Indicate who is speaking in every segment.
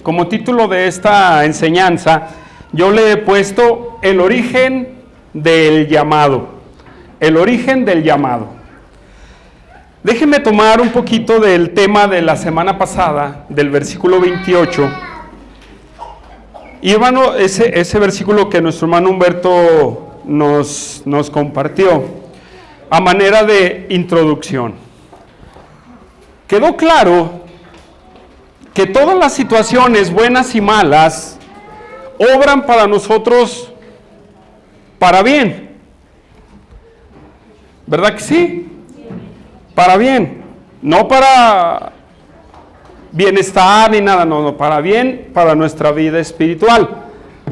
Speaker 1: como título de esta enseñanza, yo le he puesto el origen del llamado. El origen del llamado. Déjenme tomar un poquito del tema de la semana pasada, del versículo 28. Y hermano, ese versículo que nuestro hermano Humberto nos compartió a manera de introducción. Quedó claro que todas las situaciones buenas y malas obran para nosotros para bien. ¿Verdad que sí? Para bien. No para bienestar ni nada, no, para bien, para nuestra vida espiritual.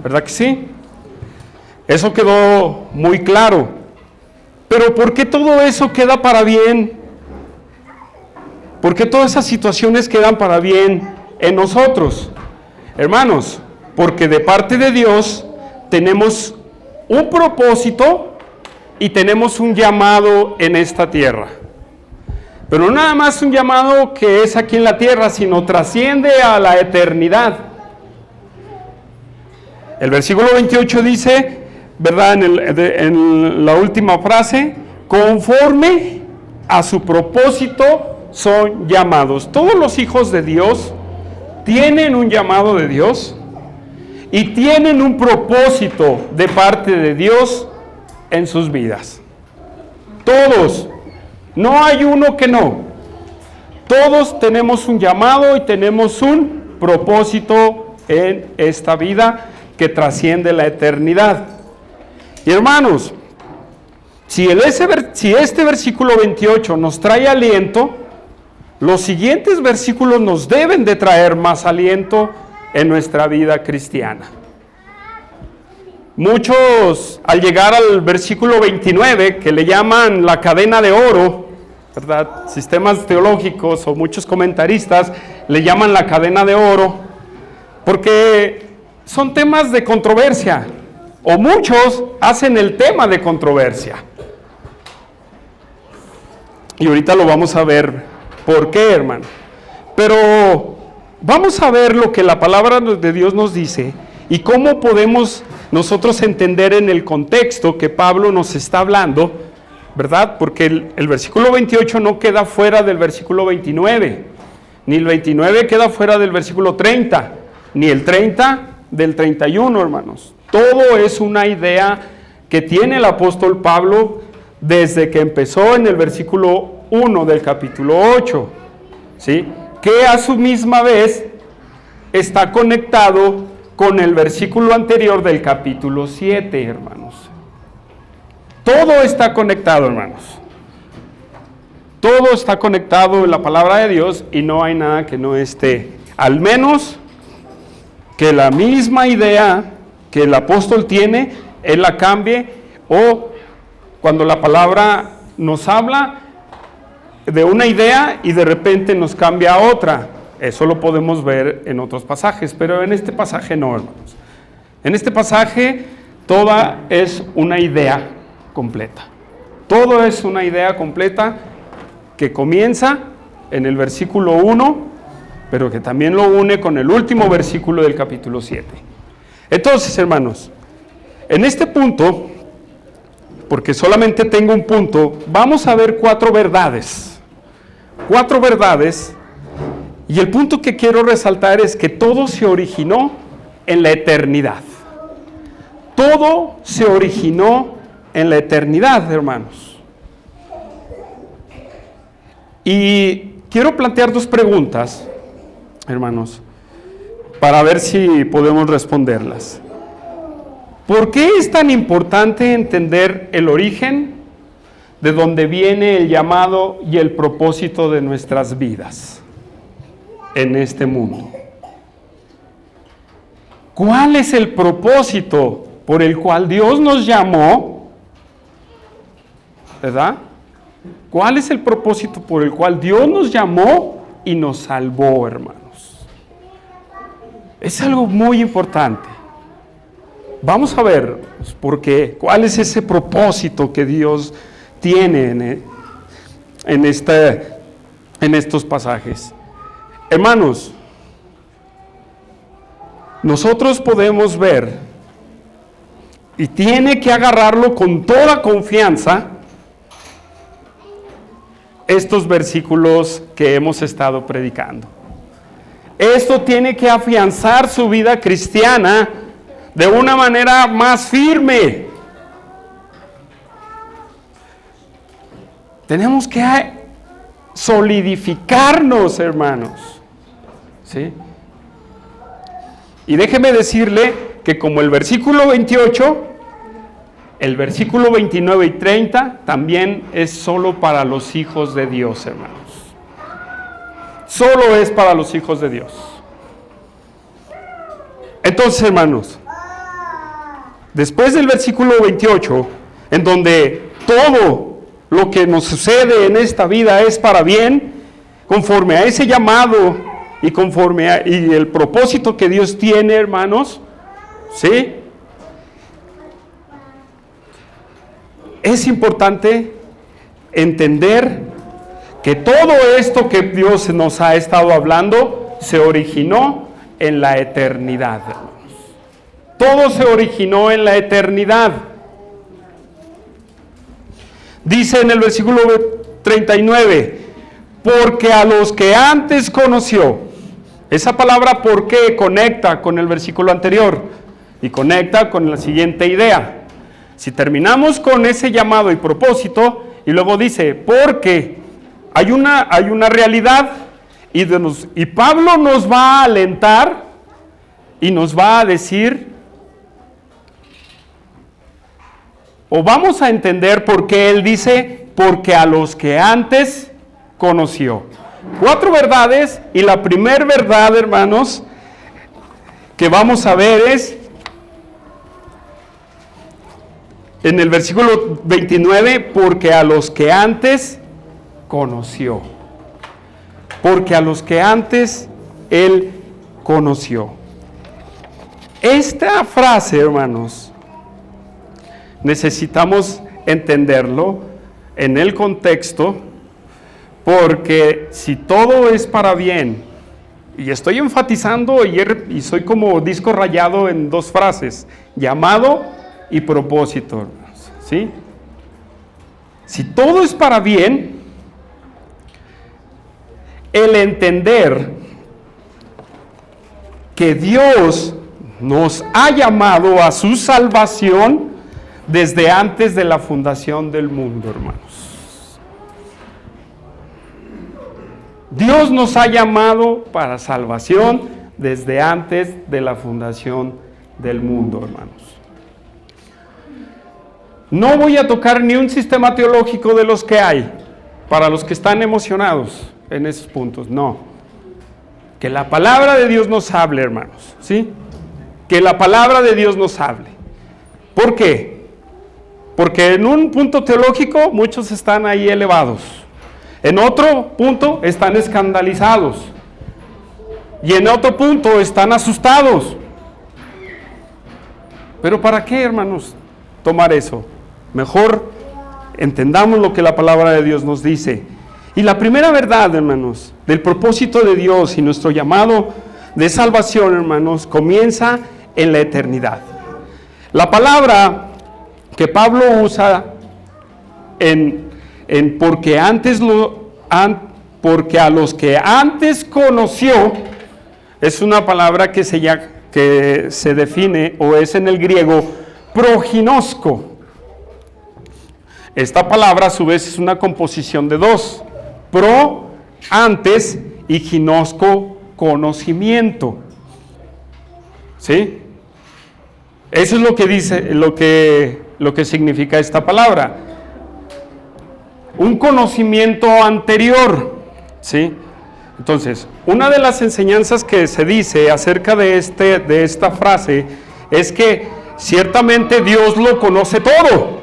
Speaker 1: ¿Verdad que sí? Eso quedó muy claro. Pero ¿por qué todo eso queda para bien? ¿Por qué todas esas situaciones quedan para bien en nosotros? Hermanos, porque de parte de Dios tenemos un propósito y tenemos un llamado en esta tierra. Pero no nada más un llamado que es aquí en la tierra, sino trasciende a la eternidad. El versículo 28 dice, ¿verdad? En la última frase, conforme a su propósito son llamados. Todos los hijos de Dios tienen un llamado de Dios y tienen un propósito de parte de Dios en sus vidas. Todos. No hay uno que no. Todos tenemos un llamado y tenemos un propósito en esta vida que trasciende la eternidad. Y hermanos, si este versículo 28 nos trae aliento, los siguientes versículos nos deben de traer más aliento en nuestra vida cristiana. Muchos, al llegar al versículo 29, que le llaman la cadena de oro, ¿verdad? Sistemas teológicos o muchos comentaristas le llaman la cadena de oro, porque son temas de controversia, o muchos hacen el tema de controversia. Y ahorita lo vamos a ver por qué, hermano. Pero vamos a ver lo que la palabra de Dios nos dice y cómo podemos nosotros entender en el contexto que Pablo nos está hablando, ¿verdad? Porque el versículo 28 no queda fuera del versículo 29, ni el 29 queda fuera del versículo 30, ni el 30 del 31, hermanos. Todo es una idea que tiene el apóstol Pablo desde que empezó en el versículo 1 del capítulo 8, ¿sí? Que a su misma vez está conectado con el versículo anterior del capítulo 7, hermanos. Todo está conectado, hermanos. Todo está conectado en la palabra de Dios y no hay nada que no esté. Al menos que la misma idea que el apóstol tiene, él la cambie, o cuando la palabra nos habla de una idea y de repente nos cambia a otra. Eso lo podemos ver en otros pasajes, pero en este pasaje no, hermanos. En este pasaje toda es una idea completa. Todo es una idea completa que comienza en el versículo 1, pero que también lo une con el último versículo del capítulo 7. Entonces, hermanos, en este punto, porque solamente tengo un punto, vamos a ver cuatro verdades. Cuatro verdades. Y el punto que quiero resaltar es que todo se originó en la eternidad. Todo se originó en la eternidad, hermanos. Y quiero plantear dos preguntas, hermanos, para ver si podemos responderlas. ¿Por qué es tan importante entender el origen de donde viene el llamado y el propósito de nuestras vidas en este mundo? ¿Cuál es el propósito por el cual Dios nos llamó? ¿Verdad? ¿Cuál es el propósito por el cual Dios nos llamó y nos salvó, hermanos? Es algo muy importante. Vamos a ver por qué. ¿Cuál es ese propósito que Dios tiene en estos pasajes? Hermanos, nosotros podemos ver, y tiene que agarrarlo con toda confianza, estos versículos que hemos estado predicando. Esto tiene que afianzar su vida cristiana de una manera más firme. Tenemos que solidificarnos, hermanos. ¿Sí? Y déjeme decirle que como el versículo 28, el versículo 29 y 30 también es solo para los hijos de Dios, hermanos. Solo es para los hijos de Dios. Entonces, hermanos, después del versículo 28, en donde todo lo que nos sucede en esta vida es para bien, conforme a ese llamado y conforme a y el propósito que Dios tiene, hermanos, ¿sí? Es importante entender que todo esto que Dios nos ha estado hablando se originó en la eternidad, hermanos. Todo se originó en la eternidad. Dice en el versículo 39, porque a los que antes conoció, esa palabra ¿por qué? Conecta con el versículo anterior y conecta con la siguiente idea. Si terminamos con ese llamado y propósito, y luego dice, porque hay una realidad, y Pablo nos va a alentar y nos va a decir, o vamos a entender por qué él dice, porque a los que antes conoció. 4 verdades, y la primera verdad, hermanos, que vamos a ver es en el versículo 29, porque a los que antes conoció. Porque a los que antes él conoció. Esta frase, hermanos, necesitamos entenderlo en el contexto, porque si todo es para bien, y estoy enfatizando y soy como disco rayado en 2 frases, llamado y propósito, hermanos, ¿sí? Si todo es para bien, el entender que Dios nos ha llamado a su salvación desde antes de la fundación del mundo, hermanos. Dios nos ha llamado para salvación desde antes de la fundación del mundo, hermanos. No voy a tocar ni un sistema teológico de los que hay, para los que están emocionados en esos puntos, no. Que la palabra de Dios nos hable, hermanos, ¿sí? Que la palabra de Dios nos hable. ¿Por qué? Porque en un punto teológico muchos están ahí elevados. En otro punto están escandalizados. Y en otro punto están asustados. ¿Pero para qué, hermanos, tomar eso? Mejor entendamos lo que la palabra de Dios nos dice. Y la primera verdad, hermanos, del propósito de Dios y nuestro llamado de salvación, hermanos, comienza en la eternidad. La palabra que Pablo usa en porque a los que antes conoció, es una palabra que se define, o es en el griego, proginosko. Esta palabra a su vez es una composición de 2, pro, antes, y ginosko, conocimiento. ¿Sí? Eso es lo que dice, lo que significa esta palabra. Un conocimiento anterior, ¿sí? Entonces, una de las enseñanzas que se dice acerca de esta frase es que ciertamente Dios lo conoce todo.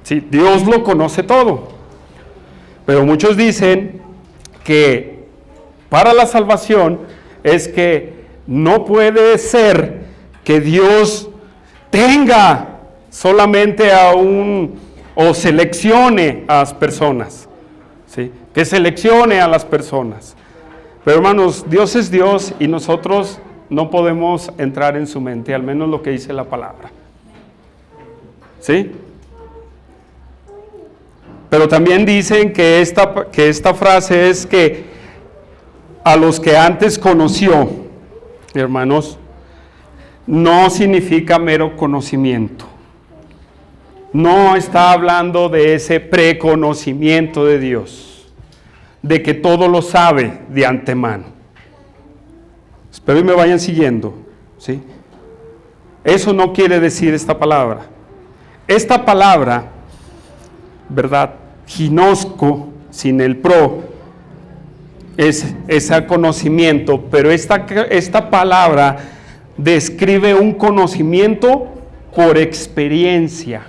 Speaker 1: Sí, Dios lo conoce todo. Pero muchos dicen que para la salvación es que no puede ser que Dios tenga solamente o seleccione a las personas, ¿sí? Que seleccione a las personas. Pero hermanos, Dios es Dios y nosotros no podemos entrar en su mente, al menos lo que dice la palabra. ¿Sí? Pero también dicen que esta frase es que a los que antes conoció, hermanos, no significa mero conocimiento. No está hablando de ese preconocimiento de Dios, de que todo lo sabe de antemano. Espero y me vayan siguiendo, ¿sí? Eso no quiere decir esta palabra. Esta palabra, ¿verdad? Ginosco, sin el pro, es ese conocimiento, pero esta palabra describe un conocimiento por experiencia.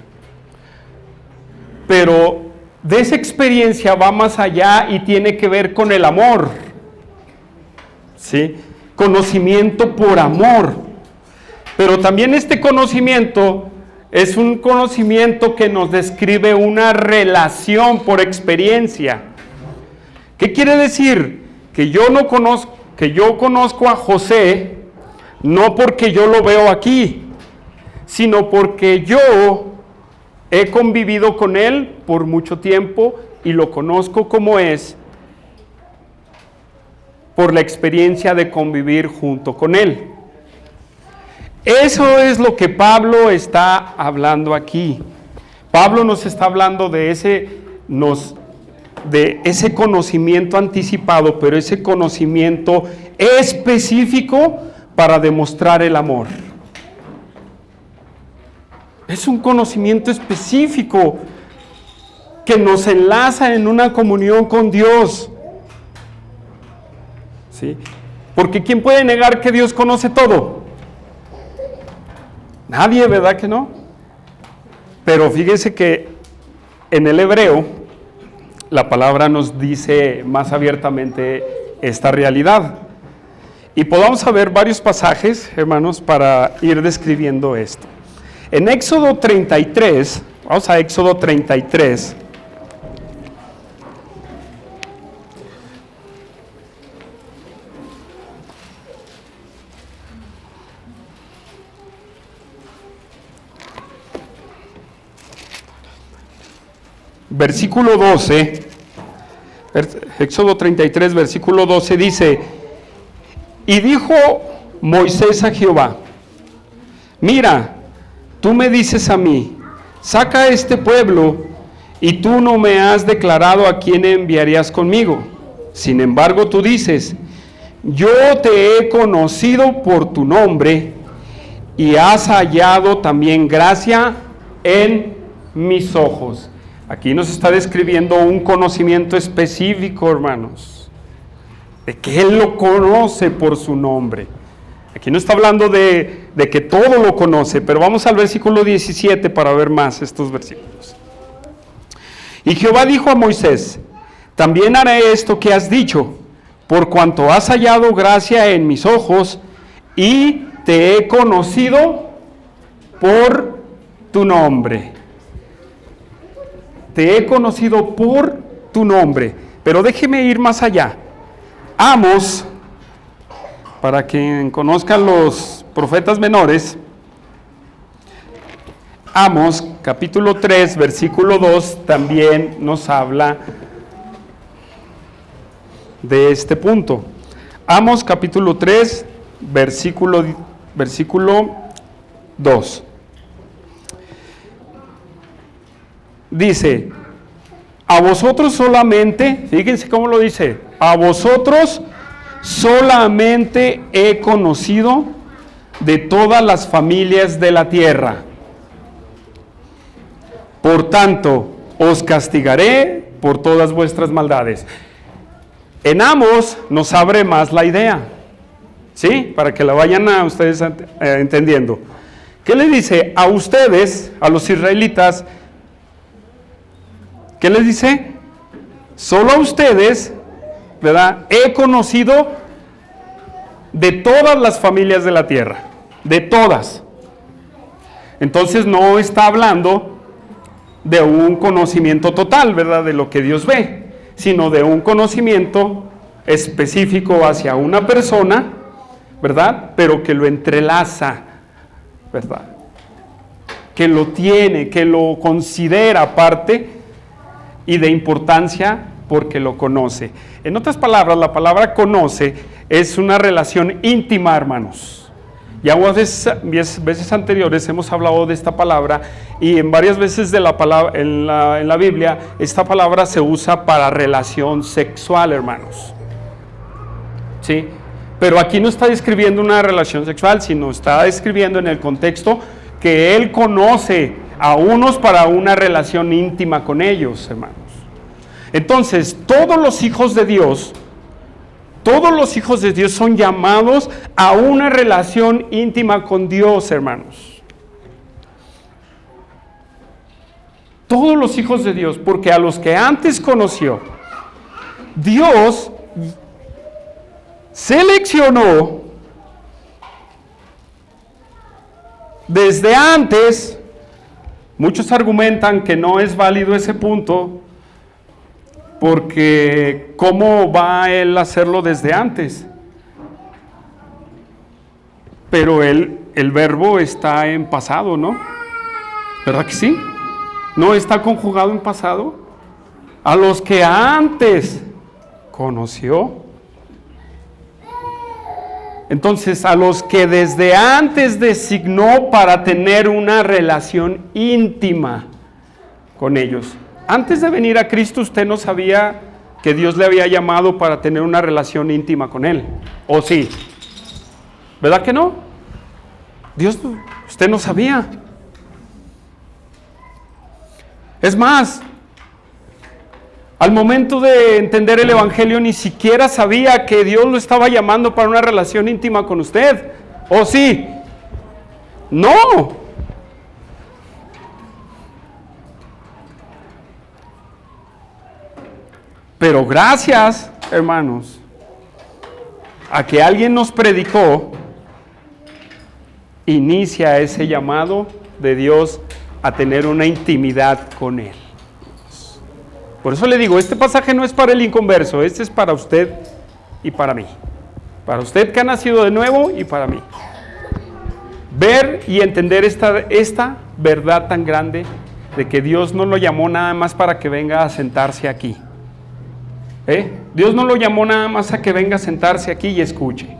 Speaker 1: Pero de esa experiencia va más allá y tiene que ver con el amor, ¿sí? Conocimiento por amor. Pero también este conocimiento es un conocimiento que nos describe una relación por experiencia. ¿Qué quiere decir? Que yo conozco a José no porque yo lo veo aquí, sino porque yo he convivido con él por mucho tiempo y lo conozco como es por la experiencia de convivir junto con él. Eso es lo que Pablo está hablando aquí. Pablo nos está hablando de ese conocimiento anticipado, pero ese conocimiento específico para demostrar el amor. Es un conocimiento específico que nos enlaza en una comunión con Dios. ¿Sí? Porque ¿quién puede negar que Dios conoce todo? Nadie, ¿verdad que no? Pero fíjese que en el hebreo la palabra nos dice más abiertamente esta realidad. Y podamos ver varios pasajes, hermanos, para ir describiendo esto. En Éxodo 33, vamos a Éxodo 33. Versículo 12, Éxodo 33, versículo 12 dice: y dijo Moisés a Jehová: mira, tú me dices a mí, saca a este pueblo, y tú no me has declarado a quién enviarías conmigo. Sin embargo, tú dices: yo te he conocido por tu nombre, y has hallado también gracia en mis ojos. Aquí nos está describiendo un conocimiento específico, hermanos, de que Él lo conoce por su nombre. Aquí no está hablando de que todo lo conoce, pero vamos al versículo 17 para ver más estos versículos. Y Jehová dijo a Moisés: también haré esto que has dicho, por cuanto has hallado gracia en mis ojos, y te he conocido por tu nombre. Te he conocido por tu nombre. Pero déjeme ir más allá. Amos, para quien conozcan los profetas menores, Amos, capítulo 3, versículo 2, también nos habla de este punto. Amos, capítulo 3, versículo 2. Dice: a vosotros solamente, fíjense cómo lo dice, a vosotros solamente he conocido de todas las familias de la tierra. Por tanto, os castigaré por todas vuestras maldades. En Amos nos abre más la idea, ¿sí? Para que la vayan a ustedes entendiendo. ¿Qué le dice a ustedes, a los israelitas? ¿Qué les dice? Solo a ustedes, ¿verdad? He conocido de todas las familias de la tierra, de todas. Entonces no está hablando de un conocimiento total, ¿verdad? De lo que Dios ve, sino de un conocimiento específico hacia una persona, ¿verdad? Pero que lo entrelaza, ¿verdad? Que lo tiene, que lo considera parte y de importancia porque lo conoce. En otras palabras, la palabra conoce es una relación íntima, hermanos. Ya veces anteriores hemos hablado de esta palabra y en varias veces de la palabra, en la Biblia, esta palabra se usa para relación sexual, hermanos. ¿Sí? Pero aquí no está describiendo una relación sexual, sino está describiendo en el contexto que Él conoce a unos para una relación íntima con ellos, hermanos. Entonces, todos los hijos de Dios son llamados a una relación íntima con Dios, hermanos. Todos los hijos de Dios, porque a los que antes conoció, Dios seleccionó desde antes. Muchos argumentan que no es válido ese punto, porque ¿cómo va Él a hacerlo desde antes? Pero el verbo está en pasado, ¿no? ¿Verdad que sí? ¿No está conjugado en pasado? A los que antes conoció. Entonces, a los que desde antes designó para tener una relación íntima con ellos. Antes de venir a Cristo, usted no sabía que Dios le había llamado para tener una relación íntima con Él. ¿O sí? ¿Verdad que no? Usted no sabía. Es más, al momento de entender el Evangelio, ni siquiera sabía que Dios lo estaba llamando para una relación íntima con usted. ¿O sí? No. Pero gracias, hermanos, a que alguien nos predicó, inicia ese llamado de Dios a tener una intimidad con Él. Por eso le digo, este pasaje no es para el inconverso, este es para usted y para mí. Para usted que ha nacido de nuevo y para mí. Ver y entender esta verdad tan grande de que Dios no lo llamó nada más para que venga a sentarse aquí. Dios no lo llamó nada más a que venga a sentarse aquí y escuche.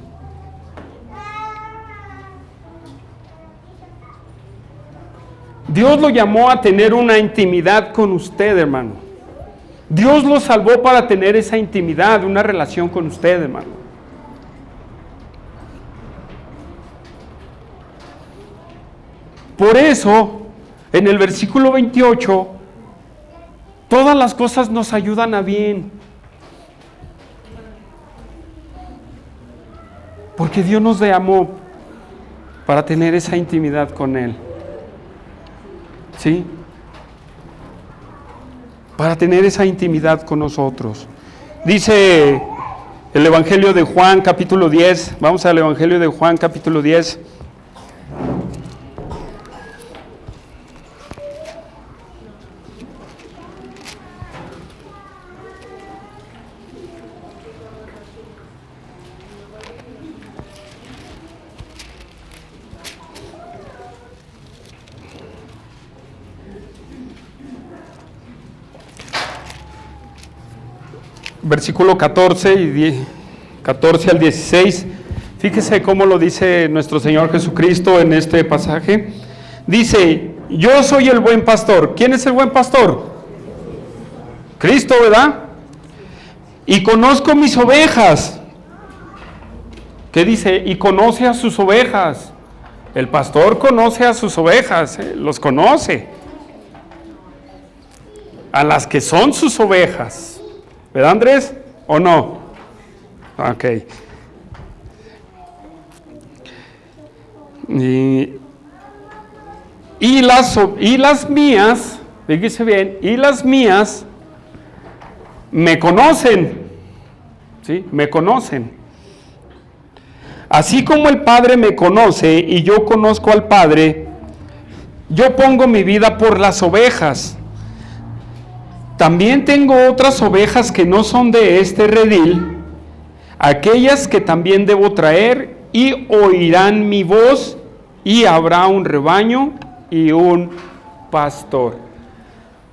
Speaker 1: Dios lo llamó a tener una intimidad con usted, hermano. Dios lo salvó para tener esa intimidad, una relación con usted, hermano. Por eso, en el versículo 28, todas las cosas nos ayudan a bien. Porque Dios nos llamó para tener esa intimidad con Él. ¿Sí? Para tener esa intimidad con nosotros. Dice el Evangelio de Juan, capítulo 10. Vamos al Evangelio de Juan, capítulo 10. Versículo 14 al 16, fíjese cómo lo dice nuestro Señor Jesucristo en este pasaje. Dice, yo soy el buen pastor. ¿Quién es el buen pastor? Cristo, ¿verdad? Y conozco mis ovejas. ¿Qué dice? Y conoce a sus ovejas. El pastor conoce a sus ovejas, los conoce. A las que son sus ovejas. ¿Verdad, Andrés? ¿O no? Ok. Y las mías, fíjese bien, y las mías me conocen. ¿Sí? Me conocen. Así como el Padre me conoce y yo conozco al Padre, yo pongo mi vida por las ovejas. También tengo otras ovejas que no son de este redil, aquellas que también debo traer y oirán mi voz, y habrá un rebaño y un pastor.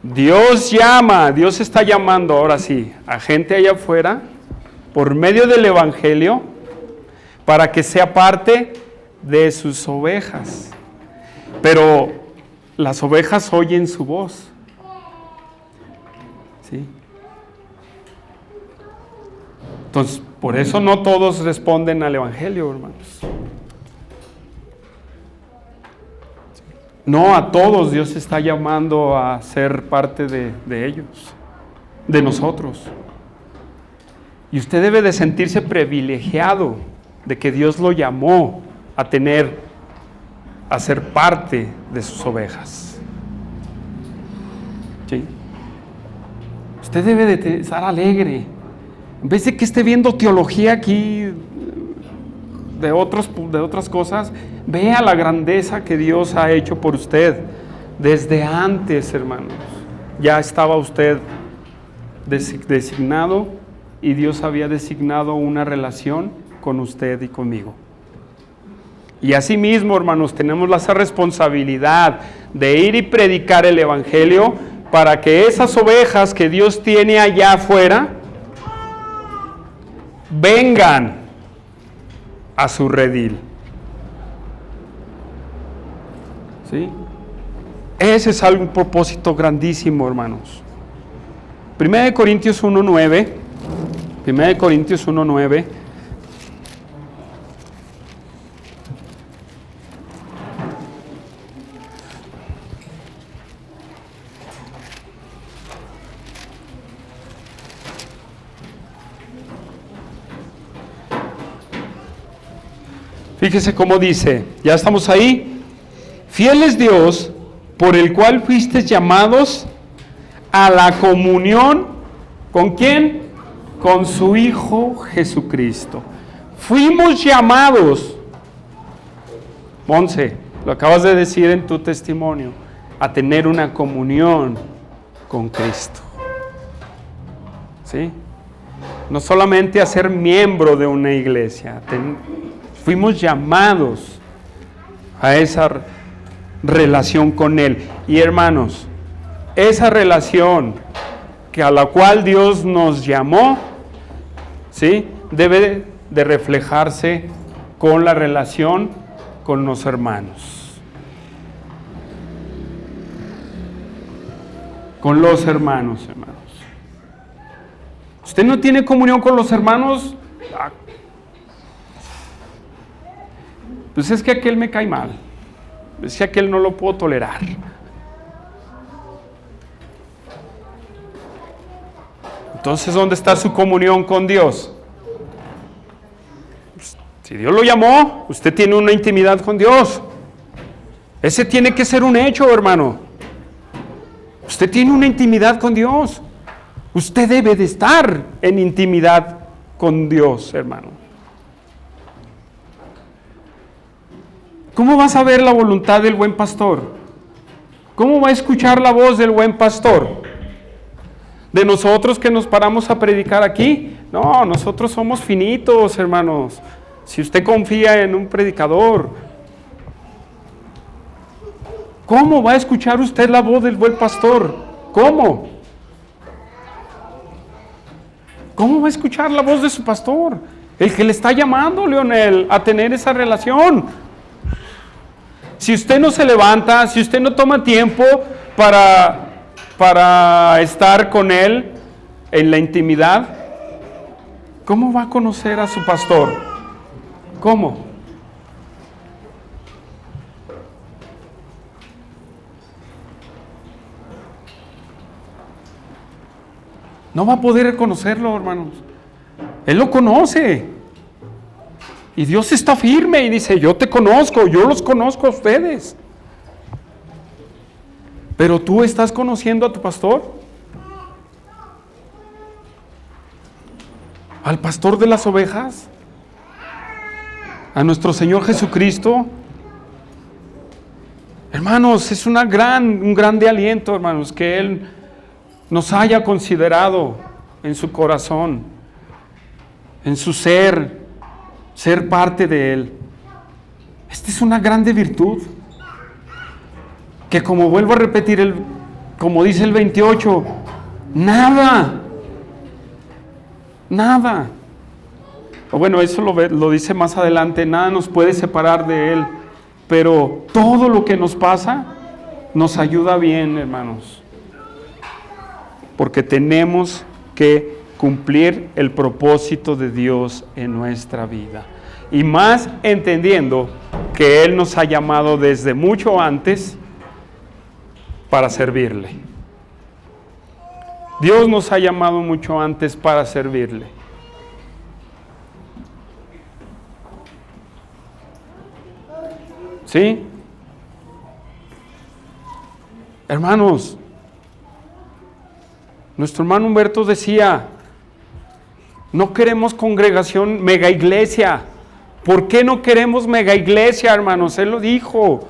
Speaker 1: Dios llama, Dios está llamando ahora sí a gente allá afuera por medio del evangelio para que sea parte de sus ovejas. Pero las ovejas oyen su voz. ¿Sí? Entonces, por eso no todos responden al evangelio, hermanos. No a todos Dios está llamando a ser parte de ellos, de nosotros. Y usted debe de sentirse privilegiado de que Dios lo llamó a ser parte de sus ovejas. ¿Sí? Usted debe de estar alegre. En vez de que esté viendo teología aquí de otras cosas, vea la grandeza que Dios ha hecho por usted. Desde antes, hermanos, ya estaba usted designado y Dios había designado una relación con usted y conmigo. Y asimismo, hermanos, tenemos esa responsabilidad de ir y predicar el evangelio para que esas ovejas que Dios tiene allá afuera vengan a su redil. ¿Sí? Ese es un propósito grandísimo, hermanos. 1 Corintios 1:9. 1 Corintios 1:9. Fíjese cómo dice, ya estamos ahí. Fiel es Dios, por el cual fuisteis llamados a la comunión. ¿Con quién? Con su Hijo Jesucristo. Fuimos llamados, Monse, lo acabas de decir en tu testimonio, a tener una comunión con Cristo. ¿Sí? No solamente a ser miembro de una iglesia, fuimos llamados a esa relación con Él. Y hermanos, esa relación a la cual Dios nos llamó, ¿sí?, debe de reflejarse con la relación con los hermanos. Con los hermanos, hermanos. ¿Usted no tiene comunión con los hermanos? Pues es que aquel me cae mal, es que aquel no lo puedo tolerar. Entonces, ¿dónde está su comunión con Dios? Pues, si Dios lo llamó, usted tiene una intimidad con Dios. Ese tiene que ser un hecho, hermano. Usted tiene una intimidad con Dios. Usted debe de estar en intimidad con Dios, hermano. ¿Cómo va a saber la voluntad del buen pastor? ¿Cómo va a escuchar la voz del buen pastor? ¿De nosotros que nos paramos a predicar aquí? No, nosotros somos finitos, hermanos. Si usted confía en un predicador, ¿cómo va a escuchar usted la voz del buen pastor? ¿Cómo? ¿Cómo va a escuchar la voz de su pastor? El que le está llamando, Leonel, a tener esa relación. Si usted no se levanta, si usted no toma tiempo para estar con Él en la intimidad, ¿cómo va a conocer a su pastor? ¿Cómo? No va a poder conocerlo, hermanos. Él lo conoce. Y Dios está firme y dice, yo te conozco, yo los conozco a ustedes. Pero tú estás conociendo a tu pastor, al pastor de las ovejas, a nuestro Señor Jesucristo. Hermanos, es un grande aliento, hermanos, que Él nos haya considerado en su corazón, en su ser, ser parte de Él. Esta es una grande virtud, que como vuelvo a repetir, como dice el 28, nada, o bueno, eso lo dice más adelante, nada nos puede separar de Él, pero todo lo que nos pasa nos ayuda bien, hermanos, porque tenemos que cumplir el propósito de Dios en nuestra vida, y más entendiendo que Él nos ha llamado desde mucho antes para servirle. Dios nos ha llamado mucho antes para servirle. ¿Sí? Hermanos, nuestro hermano Humberto decía, no queremos congregación, mega iglesia. ¿Por qué no queremos mega iglesia, hermanos? Él lo dijo.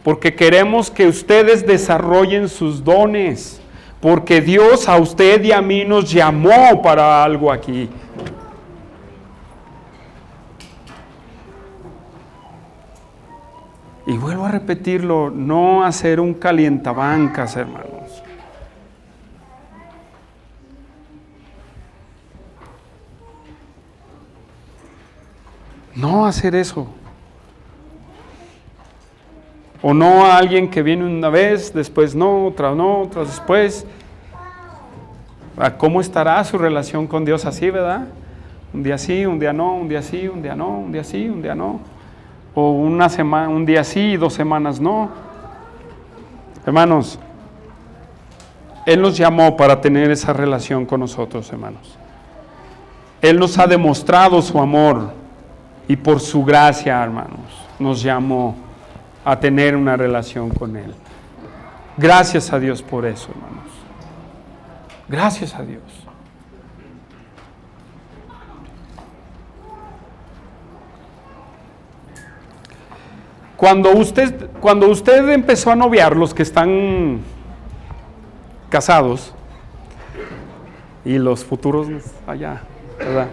Speaker 1: Porque queremos que ustedes desarrollen sus dones. Porque Dios a usted y a mí nos llamó para algo aquí. Y vuelvo a repetirlo, no hacer un calientabancas, hermanos. No hacer eso. O no a alguien que viene una vez, después no, otra después. ¿Cómo estará su relación con Dios así, verdad? Un día sí, un día no, un día sí, un día no, un día sí, un día no. O una semana, un día sí y 2 semanas no. Hermanos, Él nos llamó para tener esa relación con nosotros, hermanos. Él nos ha demostrado su amor y por su gracia, hermanos, nos llamó a tener una relación con Él. Gracias a Dios por eso, hermanos. Gracias a Dios. Cuando usted empezó a noviar, los que están casados y los futuros allá, ¿verdad?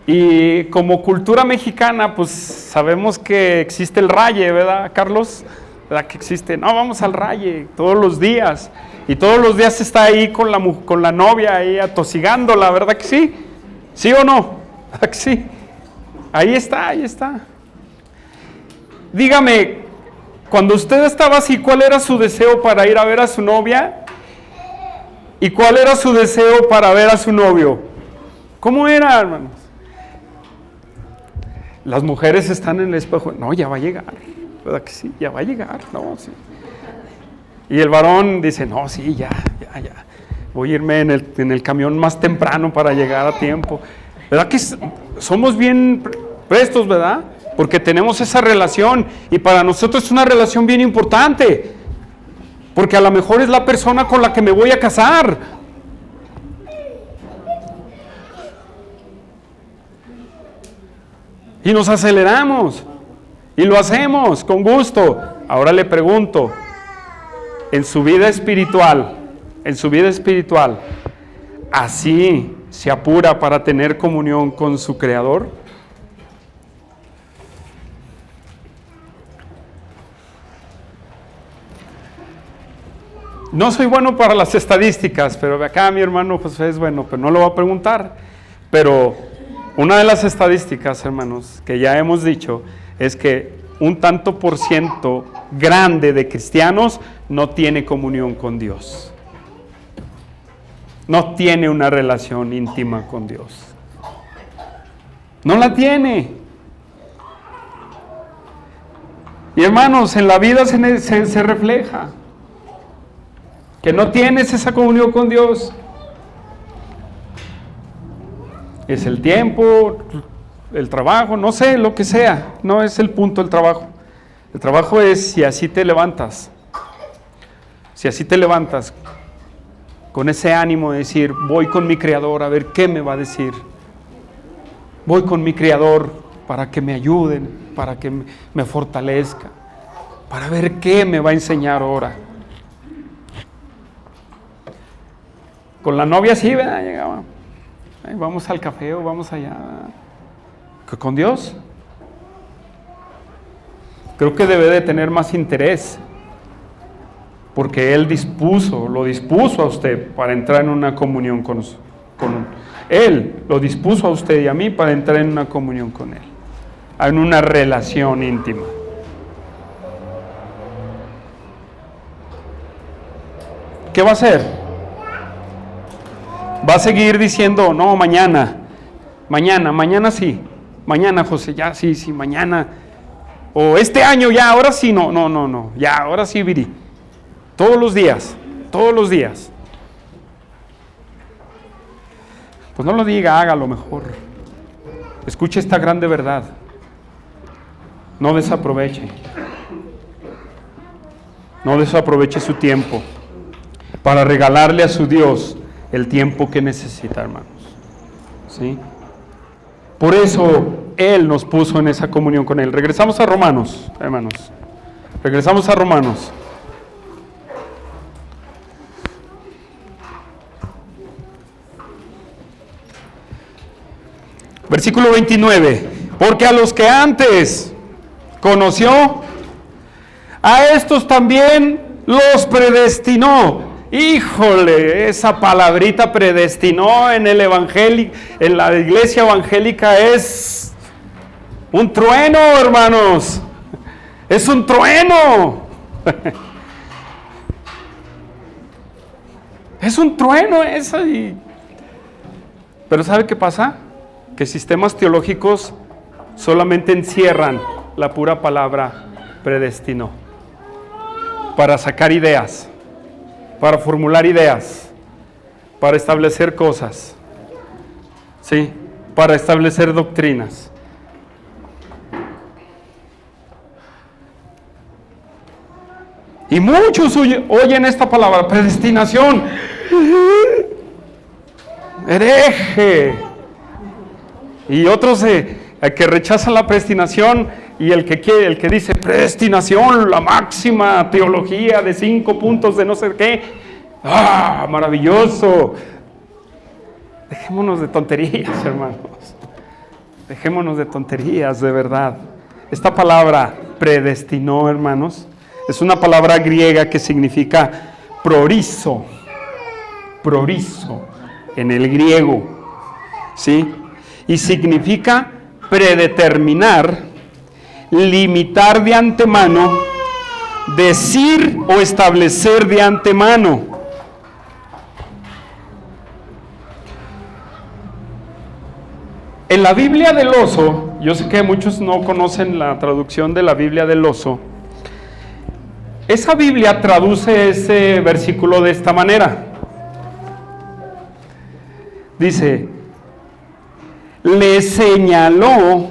Speaker 1: Y como cultura mexicana, pues sabemos que existe el raye, ¿verdad, Carlos? ¿Verdad que existe? No, vamos al raye todos los días. Y todos los días está ahí con la novia, ahí atosigándola, ¿verdad que sí? ¿Sí o no? ¿Verdad que sí? Ahí está. Dígame, cuando usted estaba así, ¿cuál era su deseo para ir a ver a su novia? ¿Y cuál era su deseo para ver a su novio? ¿Cómo era, hermanos? Las mujeres están en el espejo, no, ya va a llegar, ¿verdad que sí? Ya va a llegar, no, sí. Y el varón dice, no, sí, ya. Voy a irme en el camión más temprano para llegar a tiempo. ¿Verdad que somos bien prestos, verdad? Porque tenemos esa relación y para nosotros es una relación bien importante. Porque a lo mejor es la persona con la que me voy a casar. Y nos aceleramos y lo hacemos con gusto. Ahora le pregunto, en su vida espiritual, ¿así se apura para tener comunión con su Creador? No soy bueno para las estadísticas, pero acá mi hermano José es bueno, pero no lo va a preguntar. Pero una de las estadísticas, hermanos, que ya hemos dicho, es que un tanto por ciento grande de cristianos no tiene comunión con Dios. No tiene una relación íntima con Dios. No la tiene. Y hermanos, en la vida se refleja que no tienes esa comunión con Dios. Es el tiempo, el trabajo, no sé, lo que sea. No es el punto del trabajo. El trabajo es si así te levantas. Si así te levantas con ese ánimo de decir, voy con mi Creador a ver qué me va a decir. Voy con mi Creador para que me ayuden, para que me fortalezca, para ver qué me va a enseñar ahora. Con la novia sí, ¿verdad? Llegaba. Vamos al café o vamos allá. Con Dios. Creo que debe de tener más interés, porque Él lo dispuso a usted para entrar en una comunión con Él, lo dispuso a usted y a mí para entrar en una comunión con Él, en una relación íntima. ¿Qué va a hacer? Va a seguir diciendo, no, mañana sí, mañana José, ya sí, mañana, o este año ya, ahora sí, no, ya, ahora sí, Viri, todos los días, pues no lo diga, hágalo mejor, escuche esta grande verdad, no desaproveche su tiempo para regalarle a su Dios el tiempo que necesita, hermanos, ¿sí? Por eso Él nos puso en esa comunión con Él. Regresamos a Romanos, hermanos. Versículo 29. Porque a los que antes conoció, a estos también los predestinó. Híjole, esa palabrita predestinó en el evangelio, en la iglesia evangélica es un trueno, hermanos. Es un trueno. Es un trueno eso. Pero ¿sabe qué pasa? Que sistemas teológicos solamente encierran la pura palabra predestinó para sacar ideas, para formular ideas, para establecer cosas, ¿sí? Para establecer doctrinas. Y muchos oyen esta palabra, predestinación. Hereje. Y otros que rechazan la predestinación y el que dice predestinación, la máxima teología de 5 puntos de no sé qué. ¡Ah, maravilloso! Dejémonos de tonterías, hermanos. Dejémonos de tonterías, de verdad. Esta palabra predestinó, hermanos, es una palabra griega que significa prorizo. Prorizo en el griego, ¿sí? Y significa predeterminar, limitar de antemano, decir o establecer de antemano. En la Biblia del Oso, yo sé que muchos no conocen la traducción de la Biblia del Oso, esa Biblia traduce ese versículo de esta manera. Dice, le señaló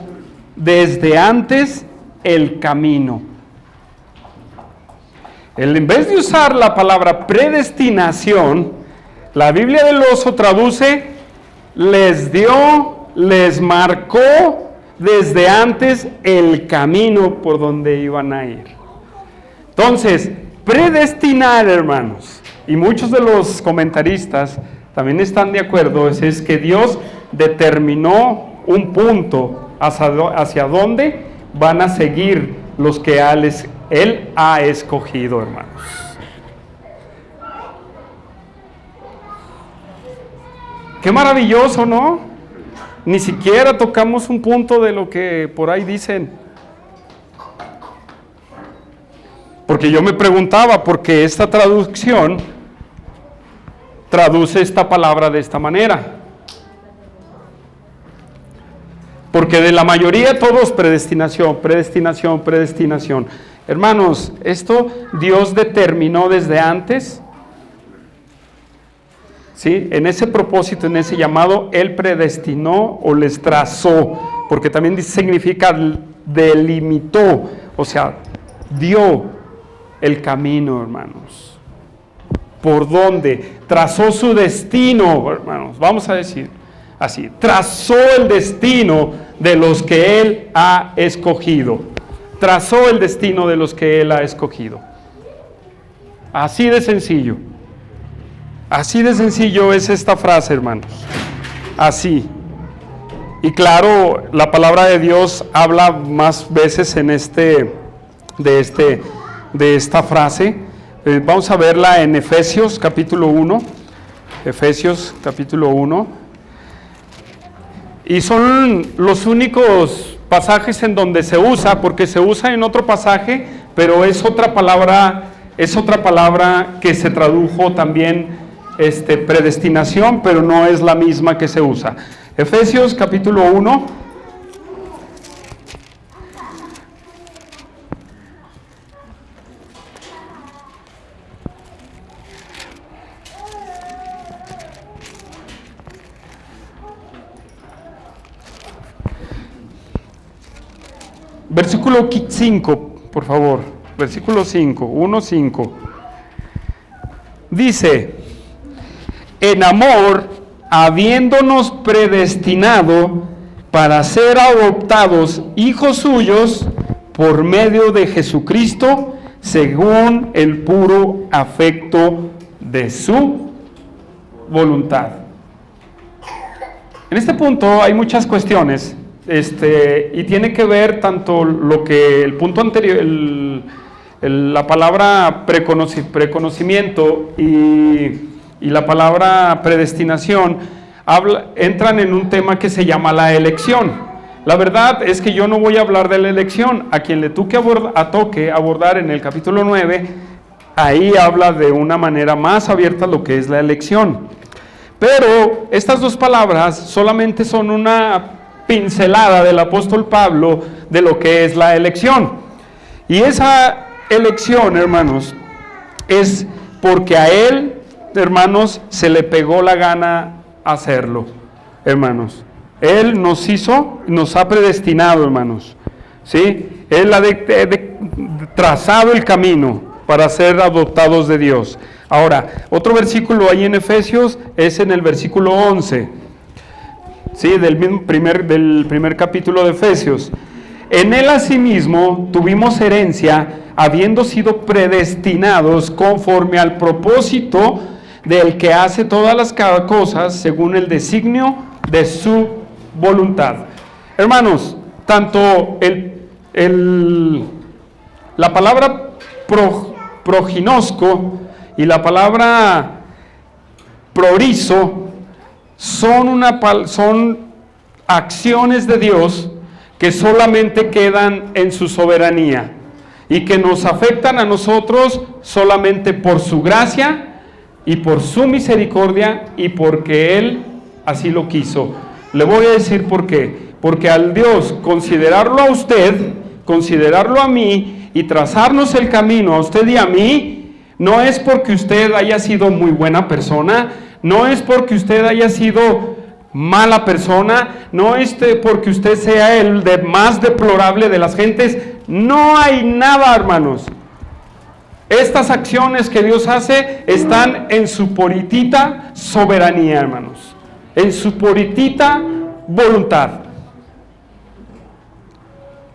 Speaker 1: desde antes el camino. En vez de usar la palabra predestinación, la Biblia del Oso traduce, les dio, les marcó desde antes el camino por donde iban a ir. Entonces, predestinar, hermanos, y muchos de los comentaristas también están de acuerdo, es que Dios determinó un punto hacia dónde van a seguir los que Él ha escogido, hermanos. Qué maravilloso, ¿no? Ni siquiera tocamos un punto de lo que por ahí dicen. Porque yo me preguntaba, ¿por qué esta traducción traduce esta palabra de esta manera? Porque de la mayoría todos predestinación, predestinación, predestinación. Hermanos, esto Dios determinó desde antes, ¿sí? En ese propósito, en ese llamado, Él predestinó o les trazó, porque también significa delimitó, o sea, dio el camino, hermanos. ¿Por dónde? Trazó su destino, hermanos, vamos a decir así, trazó el destino de los que Él ha escogido. Trazó el destino de los que Él ha escogido. Así de sencillo. Así de sencillo es esta frase, hermanos. así. Y claro, la palabra de Dios habla más veces de esta frase. Vamos a verla en Efesios capítulo 1. Efesios capítulo 1. Y son los únicos pasajes en donde se usa, porque se usa en otro pasaje, pero es otra palabra que se tradujo también predestinación, pero no es la misma que se usa. Efesios capítulo 1. Versículo 5, por favor. Versículo 5, 1:5. Dice: en amor, habiéndonos predestinado para ser adoptados hijos suyos por medio de Jesucristo, según el puro afecto de su voluntad. En este punto hay muchas cuestiones, y tiene que ver tanto lo que el punto anterior, la palabra preconocimiento y la palabra predestinación entran en un tema que se llama la elección. La verdad es que yo no voy a hablar de la elección. A quien le toque abordar en el capítulo 9, ahí habla de una manera más abierta lo que es la elección. Pero estas dos palabras solamente son una pincelada del apóstol Pablo de lo que es la elección. Y esa elección, hermanos, es porque a él, hermanos, se le pegó la gana hacerlo, hermanos. Él nos ha predestinado, hermanos, ¿sí? Él ha trazado el camino para ser adoptados de Dios. Ahora, otro versículo ahí en Efesios es en el versículo 11, ¿sí? Del primer capítulo de Efesios. En él asimismo tuvimos herencia, habiendo sido predestinados conforme al propósito del que hace todas las cosas según el designio de su voluntad. Hermanos, tanto la palabra proginosco y la palabra prorizo son acciones de Dios que solamente quedan en su soberanía y que nos afectan a nosotros solamente por su gracia y por su misericordia y porque Él así lo quiso. Le voy a decir por qué. Porque al Dios considerarlo a usted, considerarlo a mí y trazarnos el camino a usted y a mí, no es porque usted haya sido muy buena persona, no es porque usted haya sido mala persona, no es porque usted sea el más deplorable de las gentes. No hay nada, hermanos. Estas acciones que Dios hace están en su puritita soberanía, hermanos, en su puritita voluntad.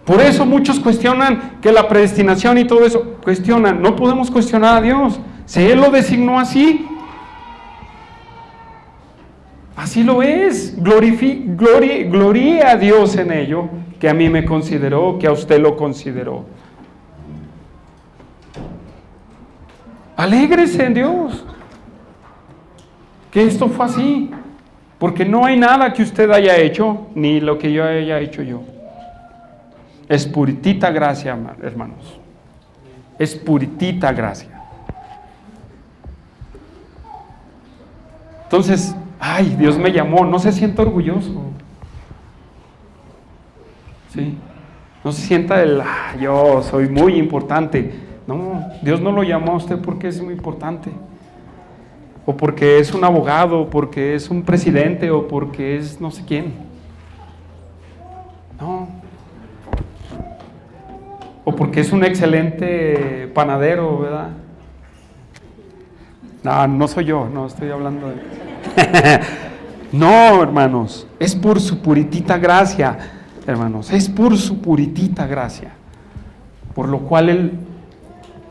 Speaker 1: Por eso muchos cuestionan que la predestinación y todo eso, cuestionan. No podemos cuestionar a Dios. Si Él lo designó así, así lo es. Gloria a Dios en ello, que a mí me consideró, que a usted lo consideró. Alégrese en Dios, que esto fue así, porque no hay nada que usted haya hecho, ni lo que yo haya hecho yo. Es puritita gracia, hermanos. Es puritita gracia. Entonces, ay, Dios me llamó, no se sienta orgulloso. ¿Sí? No se sienta yo soy muy importante. No, Dios no lo llamó a usted porque es muy importante. O porque es un abogado, o porque es un presidente, o porque es no sé quién. No. O porque es un excelente panadero, ¿verdad? No, no soy yo, no estoy hablando de... No, hermanos, es por su puritita gracia, hermanos, es por su puritita gracia, por lo cual Él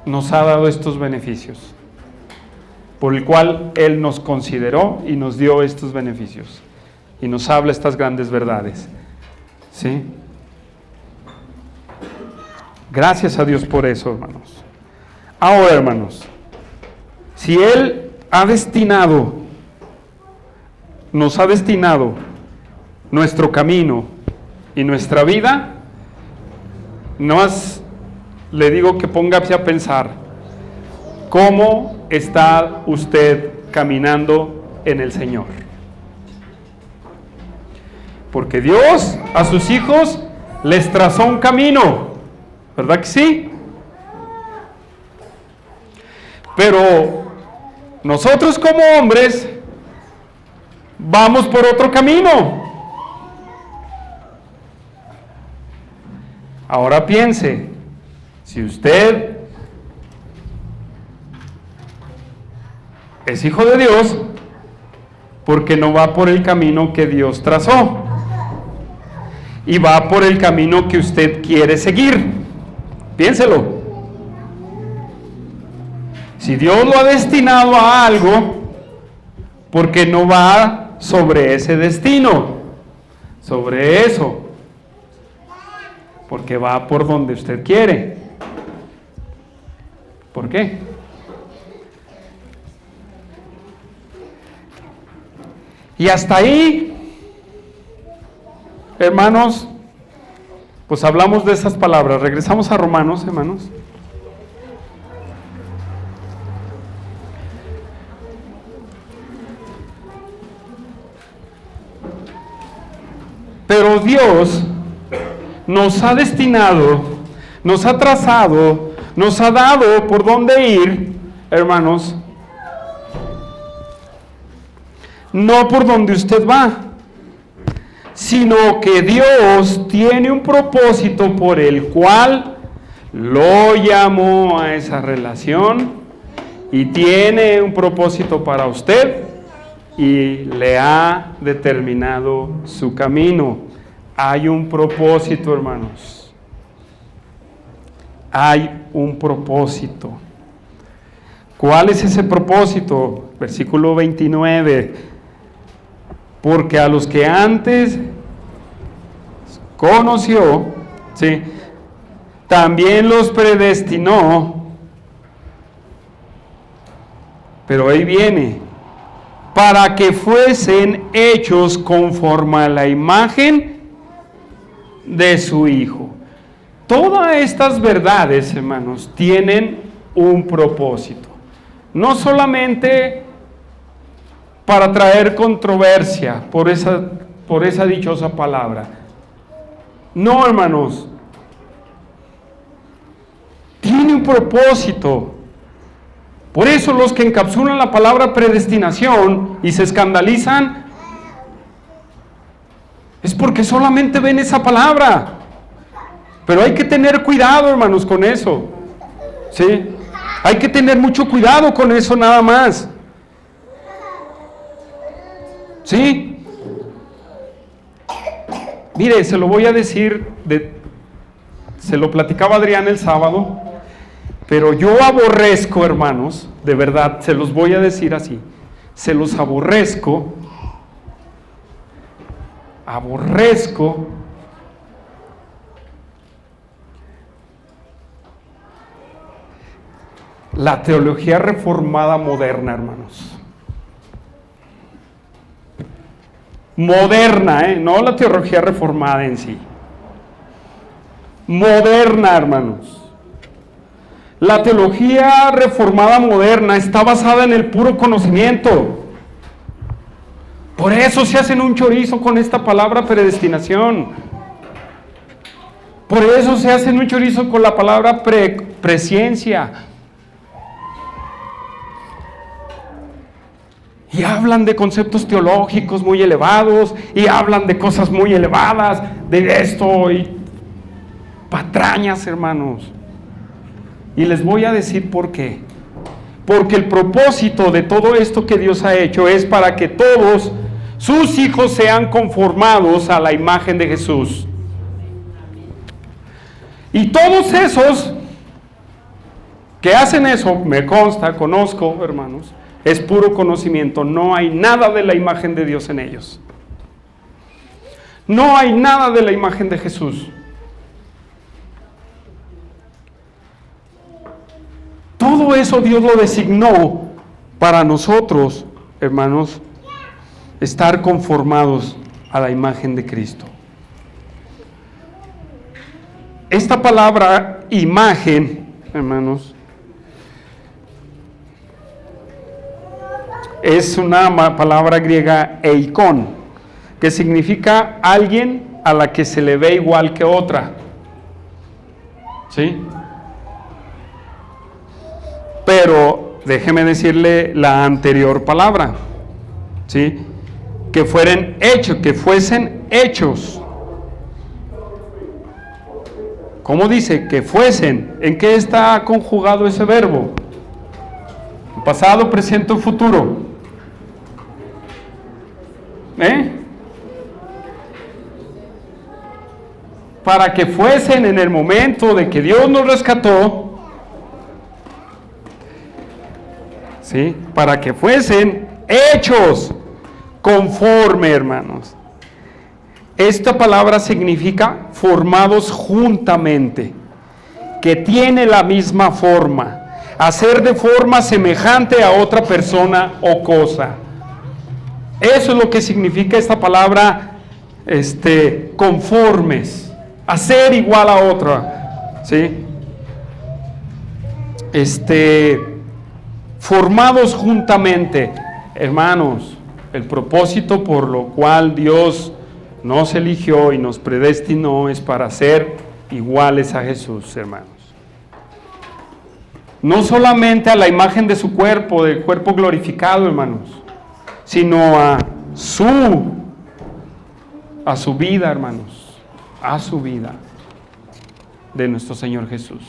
Speaker 1: nos ha dado estos beneficios, por el cual Él nos consideró y nos dio estos beneficios. y nos habla estas grandes verdades. ¿Sí? Gracias a Dios por eso, hermanos. Ahora, hermanos, si Él nos ha destinado nuestro camino y nuestra vida, le digo que póngase a pensar, ¿cómo está usted caminando en el Señor? Porque Dios a sus hijos les trazó un camino, ¿verdad que sí? Pero nosotros como hombres vamos por otro camino. Ahora piense, si usted es hijo de Dios, ¿por qué no va por el camino que Dios trazó? Y va por el camino que usted quiere seguir. Piénselo. Si Dios lo ha destinado a algo, ¿por qué no va sobre ese destino? Sobre eso. Porque va por donde usted quiere. ¿Por qué? Y hasta ahí, hermanos, pues hablamos de esas palabras. Regresamos a Romanos, hermanos. Pero Dios nos ha destinado, nos ha trazado, nos ha dado por dónde ir, hermanos, no por donde usted va, sino que Dios tiene un propósito por el cual lo llamó a esa relación y tiene un propósito para usted y le ha determinado su camino. Hay un propósito, hermanos. Hay un propósito. ¿Cuál es ese propósito? Versículo 29. Porque a los que antes conoció, ¿sí?, también los predestinó. Pero ahí viene, para que fuesen hechos conforme a la imagen de su Hijo. Todas estas verdades, hermanos, tienen un propósito. No solamente para traer controversia por esa dichosa palabra. No, hermanos. Tiene un propósito. Por eso los que encapsulan la palabra predestinación y se escandalizan, es porque solamente ven esa palabra. Pero hay que tener cuidado, hermanos, con eso. ¿Sí? Hay que tener mucho cuidado con eso nada más. ¿Sí? Mire, se lo voy a decir, se lo platicaba Adrián el sábado, pero yo aborrezco, hermanos, de verdad, se los voy a decir así, se los aborrezco la teología reformada moderna, hermanos. Moderna, no la teología reformada en sí. Moderna, hermanos. La teología reformada moderna está basada en el puro conocimiento. Por eso se hacen un chorizo con esta palabra predestinación. Por eso se hacen un chorizo con la palabra presciencia. Y hablan de conceptos teológicos muy elevados, y hablan de cosas muy elevadas, de esto y patrañas, hermanos. Y les voy a decir por qué. Porque el propósito de todo esto que Dios ha hecho es para que todos sus hijos sean conformados a la imagen de Jesús. Y todos esos que hacen eso, me consta, conozco, hermanos, es puro conocimiento, no hay nada de la imagen de Dios en ellos. No hay nada de la imagen de Jesús. Todo eso Dios lo designó para nosotros, hermanos, estar conformados a la imagen de Cristo. Esta palabra imagen, hermanos, es una palabra griega eikon, que significa alguien a la que se le ve igual que otra. ¿Sí? Pero déjeme decirle la anterior palabra, ¿sí? Que fuesen hechos. ¿Cómo dice? Que fuesen. ¿En qué está conjugado ese verbo? Pasado, presente o futuro. Para que fuesen en el momento de que Dios nos rescató, ¿sí? Para que fuesen hechos conforme, hermanos. Esta palabra significa formados juntamente, que tiene la misma forma, hacer de forma semejante a otra persona o cosa. Eso es lo que significa esta palabra, conformes, hacer igual a otra, ¿sí? Formados juntamente, hermanos, el propósito por lo cual Dios nos eligió y nos predestinó es para ser iguales a Jesús, hermanos. No solamente a la imagen de su cuerpo, del cuerpo glorificado, hermanos, sino a su vida, hermanos, a su vida de nuestro Señor Jesús.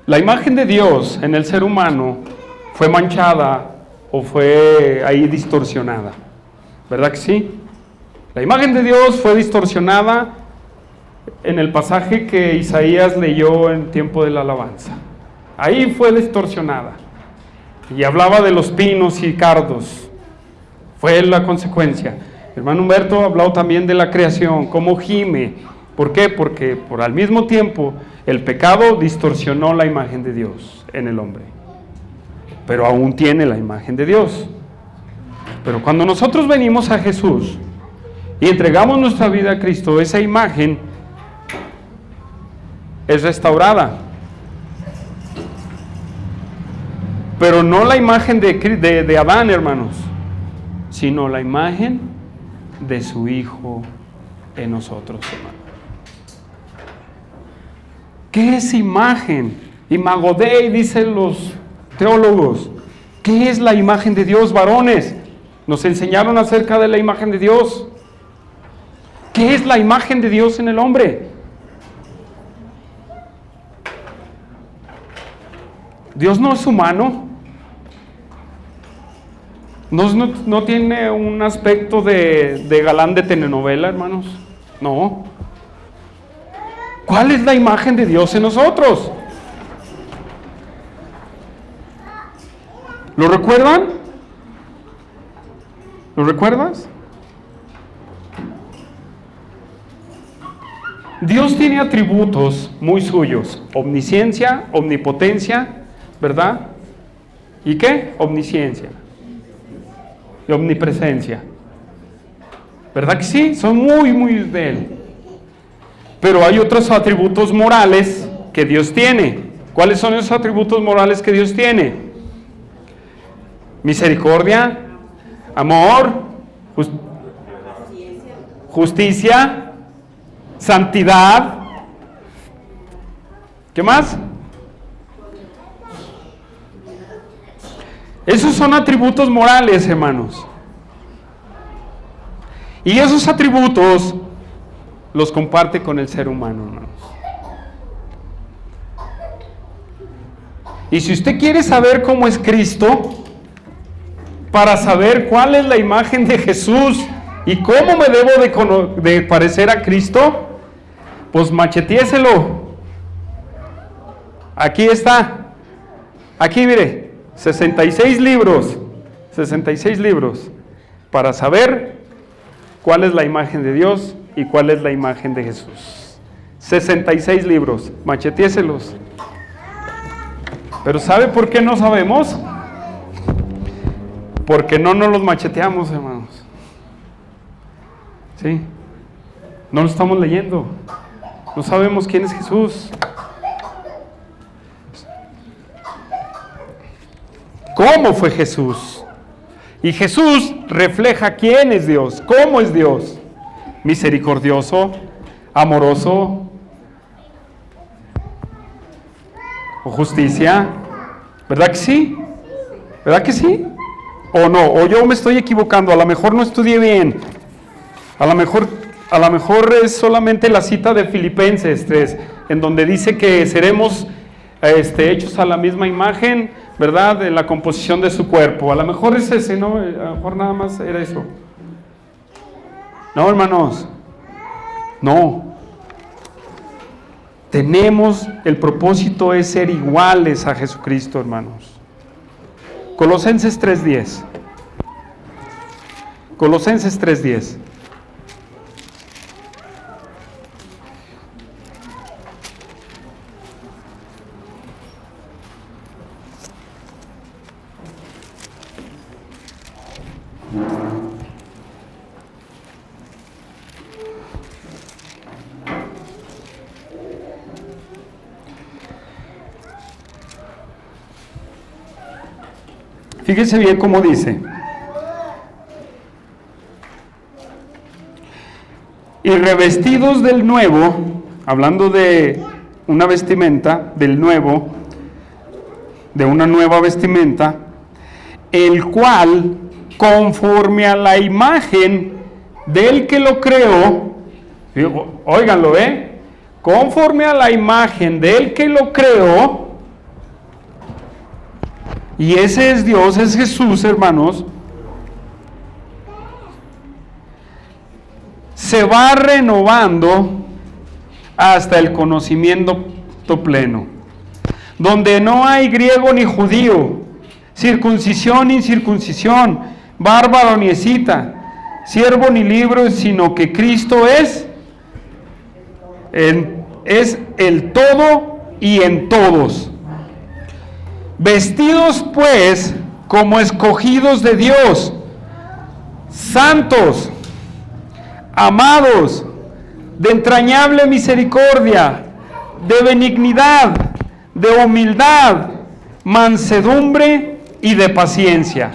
Speaker 1: La imagen de Dios en el ser humano fue manchada o fue ahí distorsionada, ¿verdad que sí? La imagen de Dios fue distorsionada en el pasaje que Isaías leyó en tiempo de la alabanza. Ahí fue distorsionada y hablaba de los pinos y cardos. Fue la consecuencia. El hermano Humberto habló también de la creación, cómo gime. ¿Por qué? Porque al mismo tiempo el pecado distorsionó la imagen de Dios en el hombre, pero aún tiene la imagen de Dios. Pero cuando nosotros venimos a Jesús y entregamos nuestra vida a Cristo, esa imagen es restaurada. Pero no la imagen de Adán, hermanos, sino la imagen de su Hijo en nosotros, hermanos. ¿Qué es imagen? Imago Dei, dicen los teólogos. ¿Qué es la imagen de Dios, varones? Nos enseñaron acerca de la imagen de Dios. ¿Qué es la imagen de Dios en el hombre? Dios no es humano. No tiene un aspecto de galán de telenovela, hermanos. No. ¿Cuál es la imagen de Dios en nosotros? ¿Lo recuerdan? ¿Lo recuerdas? Dios tiene atributos muy suyos: omnisciencia, omnipotencia, ¿verdad? ¿Y qué? Omnisciencia y omnipresencia. ¿Verdad que sí? Son muy de Él. Pero hay otros atributos morales que Dios tiene. ¿Cuáles son esos atributos morales que Dios tiene? Misericordia, amor, justicia, santidad. ¿Qué más? Esos son atributos morales, hermanos. Y esos atributos los comparte con el ser humano, hermanos. Y si usted quiere saber cómo es Cristo, para saber cuál es la imagen de Jesús y cómo me debo de parecer a Cristo, pues macheteéselo. Aquí está. Aquí mire, 66 libros. 66 libros para saber cuál es la imagen de Dios y cuál es la imagen de Jesús. 66 libros, machetéeselos. Pero ¿sabe por qué no sabemos? Porque no nos los macheteamos, hermanos. ¿Sí? No lo estamos leyendo. No sabemos quién es Jesús. ¿Cómo fue Jesús? Y Jesús refleja quién es Dios, cómo es Dios. Misericordioso, amoroso, o justicia. ¿Verdad que sí? ¿Verdad que sí? ¿O no? ¿O yo me estoy equivocando? A lo mejor no estudié bien. A lo mejor es solamente la cita de Filipenses 3, en donde dice que seremos hechos a la misma imagen, ¿verdad? En la composición de su cuerpo. A lo mejor es ese, ¿no? A lo mejor nada más era eso. No, hermanos. No. El propósito es ser iguales a Jesucristo, hermanos. Colosenses 3:10. Colosenses 3:10. Fíjese bien cómo dice. Y revestidos del nuevo, hablando de una vestimenta, del nuevo, de una nueva vestimenta, el cual, conforme a la imagen del que lo creó, óiganlo, conforme a la imagen del que lo creó, y ese es Dios, es Jesús, hermanos, se va renovando hasta el conocimiento pleno, donde no hay griego ni judío, circuncisión ni incircuncisión, bárbaro ni escita, siervo ni libre, sino que Cristo es el todo y en todos. Vestidos pues como escogidos de Dios, santos, amados, de entrañable misericordia, de benignidad, de humildad, mansedumbre y de paciencia,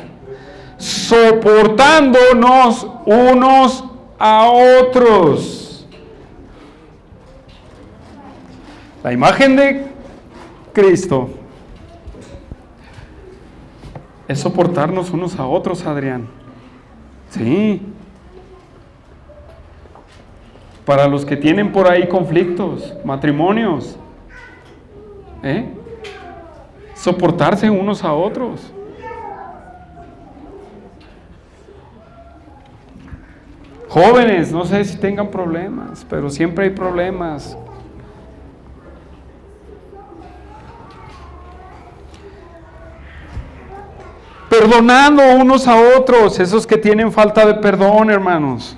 Speaker 1: soportándonos unos a otros. La imagen de Cristo es soportarnos unos a otros, Adrián. Sí. Para los que tienen por ahí conflictos, matrimonios, soportarse unos a otros. Jóvenes, no sé si tengan problemas, pero siempre hay problemas. Perdonando unos a otros, esos que tienen falta de perdón, hermanos.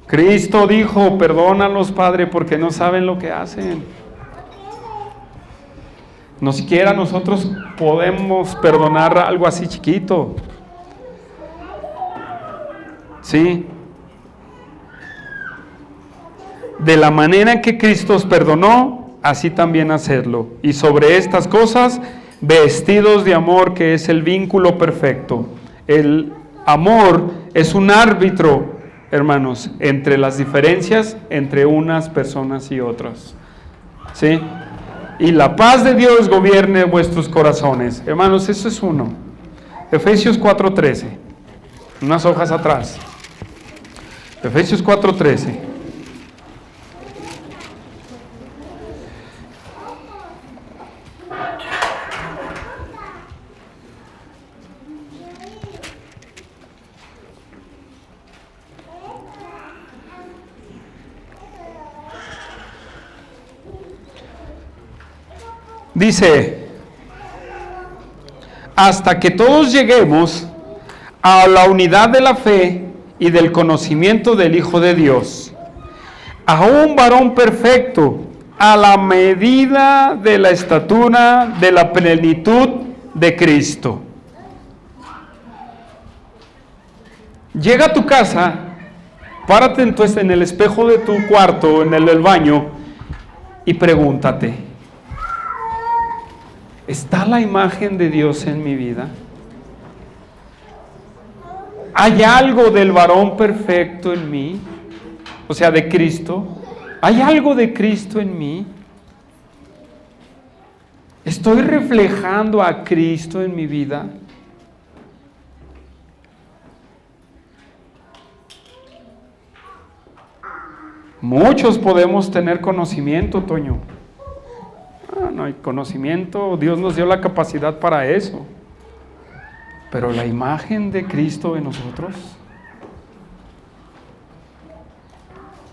Speaker 1: Cristo dijo, perdónalos, Padre, porque no saben lo que hacen. No siquiera nosotros podemos perdonar algo así chiquito. ¿Sí? De la manera en que Cristo os perdonó, así también hacerlo. Y sobre estas cosas, vestidos de amor, que es el vínculo perfecto. El amor es un árbitro, hermanos, entre las diferencias entre unas personas y otras. ¿Sí? Y la paz de Dios gobierne vuestros corazones. Hermanos, eso es uno. Efesios 4:13. Unas hojas atrás. Efesios 4:13. Dice, hasta que todos lleguemos a la unidad de la fe y del conocimiento del Hijo de Dios, a un varón perfecto, a la medida de la estatura de la plenitud de Cristo. Llega a tu casa, párate entonces en el espejo de tu cuarto, en el del baño, y pregúntate: ¿está la imagen de Dios en mi vida? ¿Hay algo del varón perfecto en mí? O sea, de Cristo. ¿Hay algo de Cristo en mí? ¿Estoy reflejando a Cristo en mi vida? Muchos podemos tener conocimiento, Toño. No hay conocimiento, Dios nos dio la capacidad para eso. Pero la imagen de Cristo en nosotros,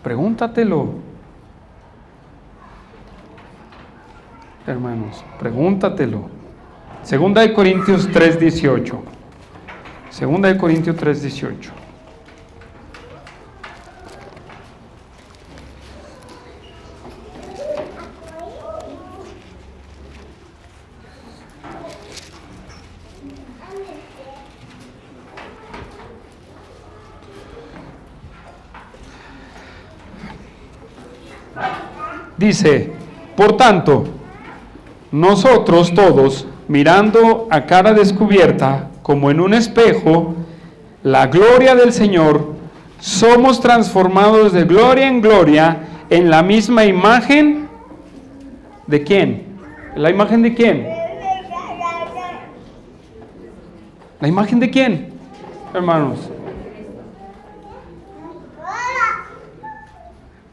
Speaker 1: pregúntatelo. Hermanos, pregúntatelo. Segunda de Corintios 3:18. Segunda de Corintios 3:18. Dice: por tanto, nosotros todos, mirando a cara descubierta, como en un espejo, la gloria del Señor, somos transformados de gloria en gloria en la misma imagen. ¿De quién? ¿La imagen de quién? ¿La imagen de quién, hermanos?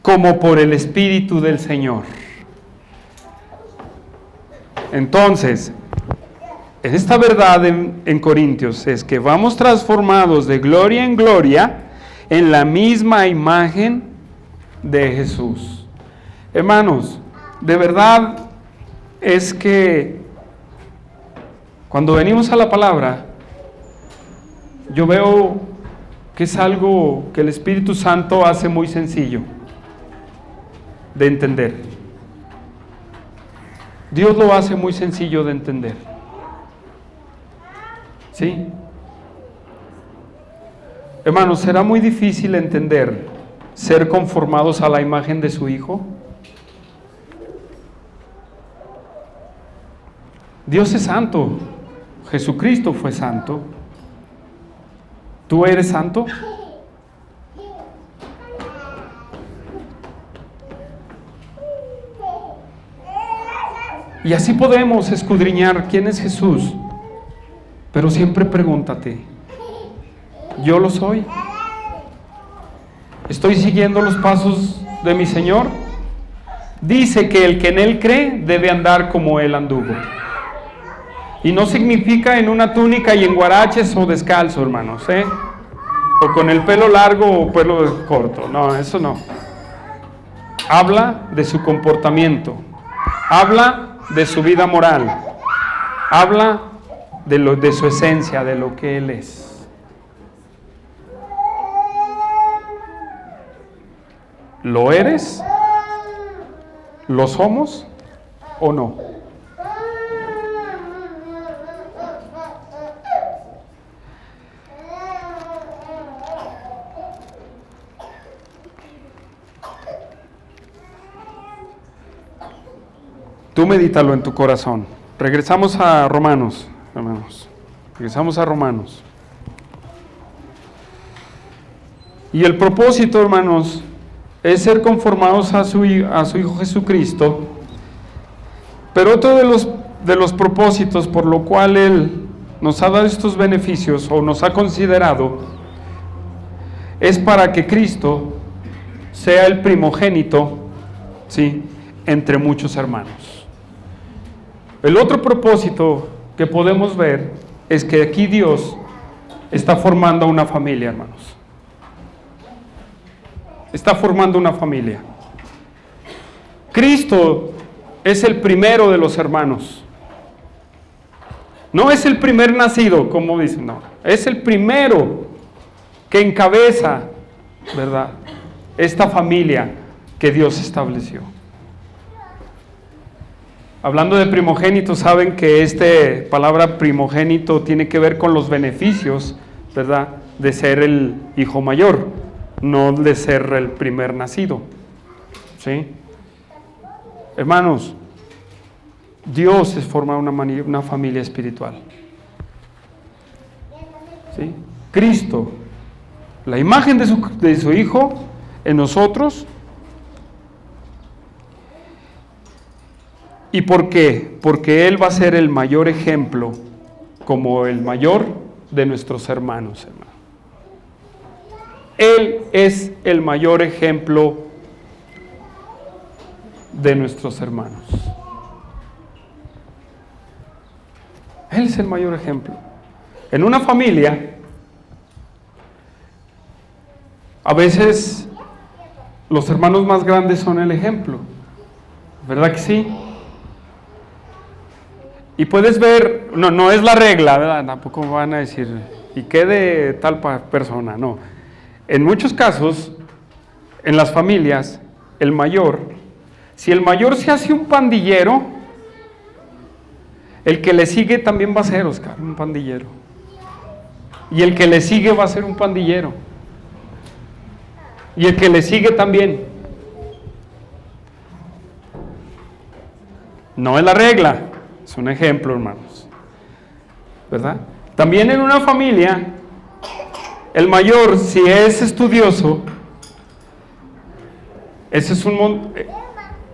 Speaker 1: Como por el Espíritu del Señor. Entonces, esta verdad en Corintios es que vamos transformados de gloria en gloria en la misma imagen de Jesús. Hermanos, de verdad es que cuando venimos a la palabra, yo veo que es algo que el Espíritu Santo hace muy sencillo de entender. Dios lo hace muy sencillo de entender. ¿Sí? Hermanos, ¿será muy difícil entender ser conformados a la imagen de su Hijo? Dios es santo. Jesucristo fue santo. ¿Tú eres santo? Y así podemos escudriñar quién es Jesús. Pero siempre pregúntate: ¿yo lo soy? ¿Estoy siguiendo los pasos de mi Señor? Dice que el que en Él cree debe andar como Él anduvo. Y no significa en una túnica y en guaraches o descalzo, hermanos, o con el pelo largo o pelo corto. No, eso no. Habla de su comportamiento. Habla de su vida moral. Habla de su esencia, de lo que Él es. ¿Lo eres? ¿Lo somos o no? Tú medítalo en tu corazón. Regresamos a Romanos, hermanos. Regresamos a Romanos. Y el propósito, hermanos, es ser conformados a su Hijo Jesucristo. Pero otro de los propósitos por lo cual Él nos ha dado estos beneficios o nos ha considerado es para que Cristo sea el primogénito, ¿sí?, entre muchos hermanos. El otro propósito que podemos ver es que aquí Dios está formando una familia, hermanos. Está formando una familia. Cristo es el primero de los hermanos. No es el primer nacido, como dicen, no. Es el primero que encabeza, ¿verdad?, esta familia que Dios estableció. Hablando de primogénito, saben que esta palabra primogénito tiene que ver con los beneficios, ¿verdad?, de ser el hijo mayor, no de ser el primer nacido. ¿Sí? Hermanos, Dios es formar una familia espiritual. ¿Sí? Cristo, la imagen de su Hijo en nosotros. ¿Y por qué? Porque Él va a ser el mayor ejemplo, como el mayor de nuestros hermanos, hermano. Él es el mayor ejemplo de nuestros hermanos. Él es el mayor ejemplo. En una familia, a veces los hermanos más grandes son el ejemplo, ¿verdad que sí? Y puedes ver, no es la regla, ¿verdad? Tampoco van a decir, ¿y qué de tal persona? No. En muchos casos, en las familias, el mayor, si el mayor se hace un pandillero, el que le sigue también va a ser, Oscar, un pandillero. Y el que le sigue va a ser un pandillero. Y el que le sigue también. No es la regla, es un ejemplo, hermanos, ¿verdad? También en una familia, el mayor, si es estudioso, ese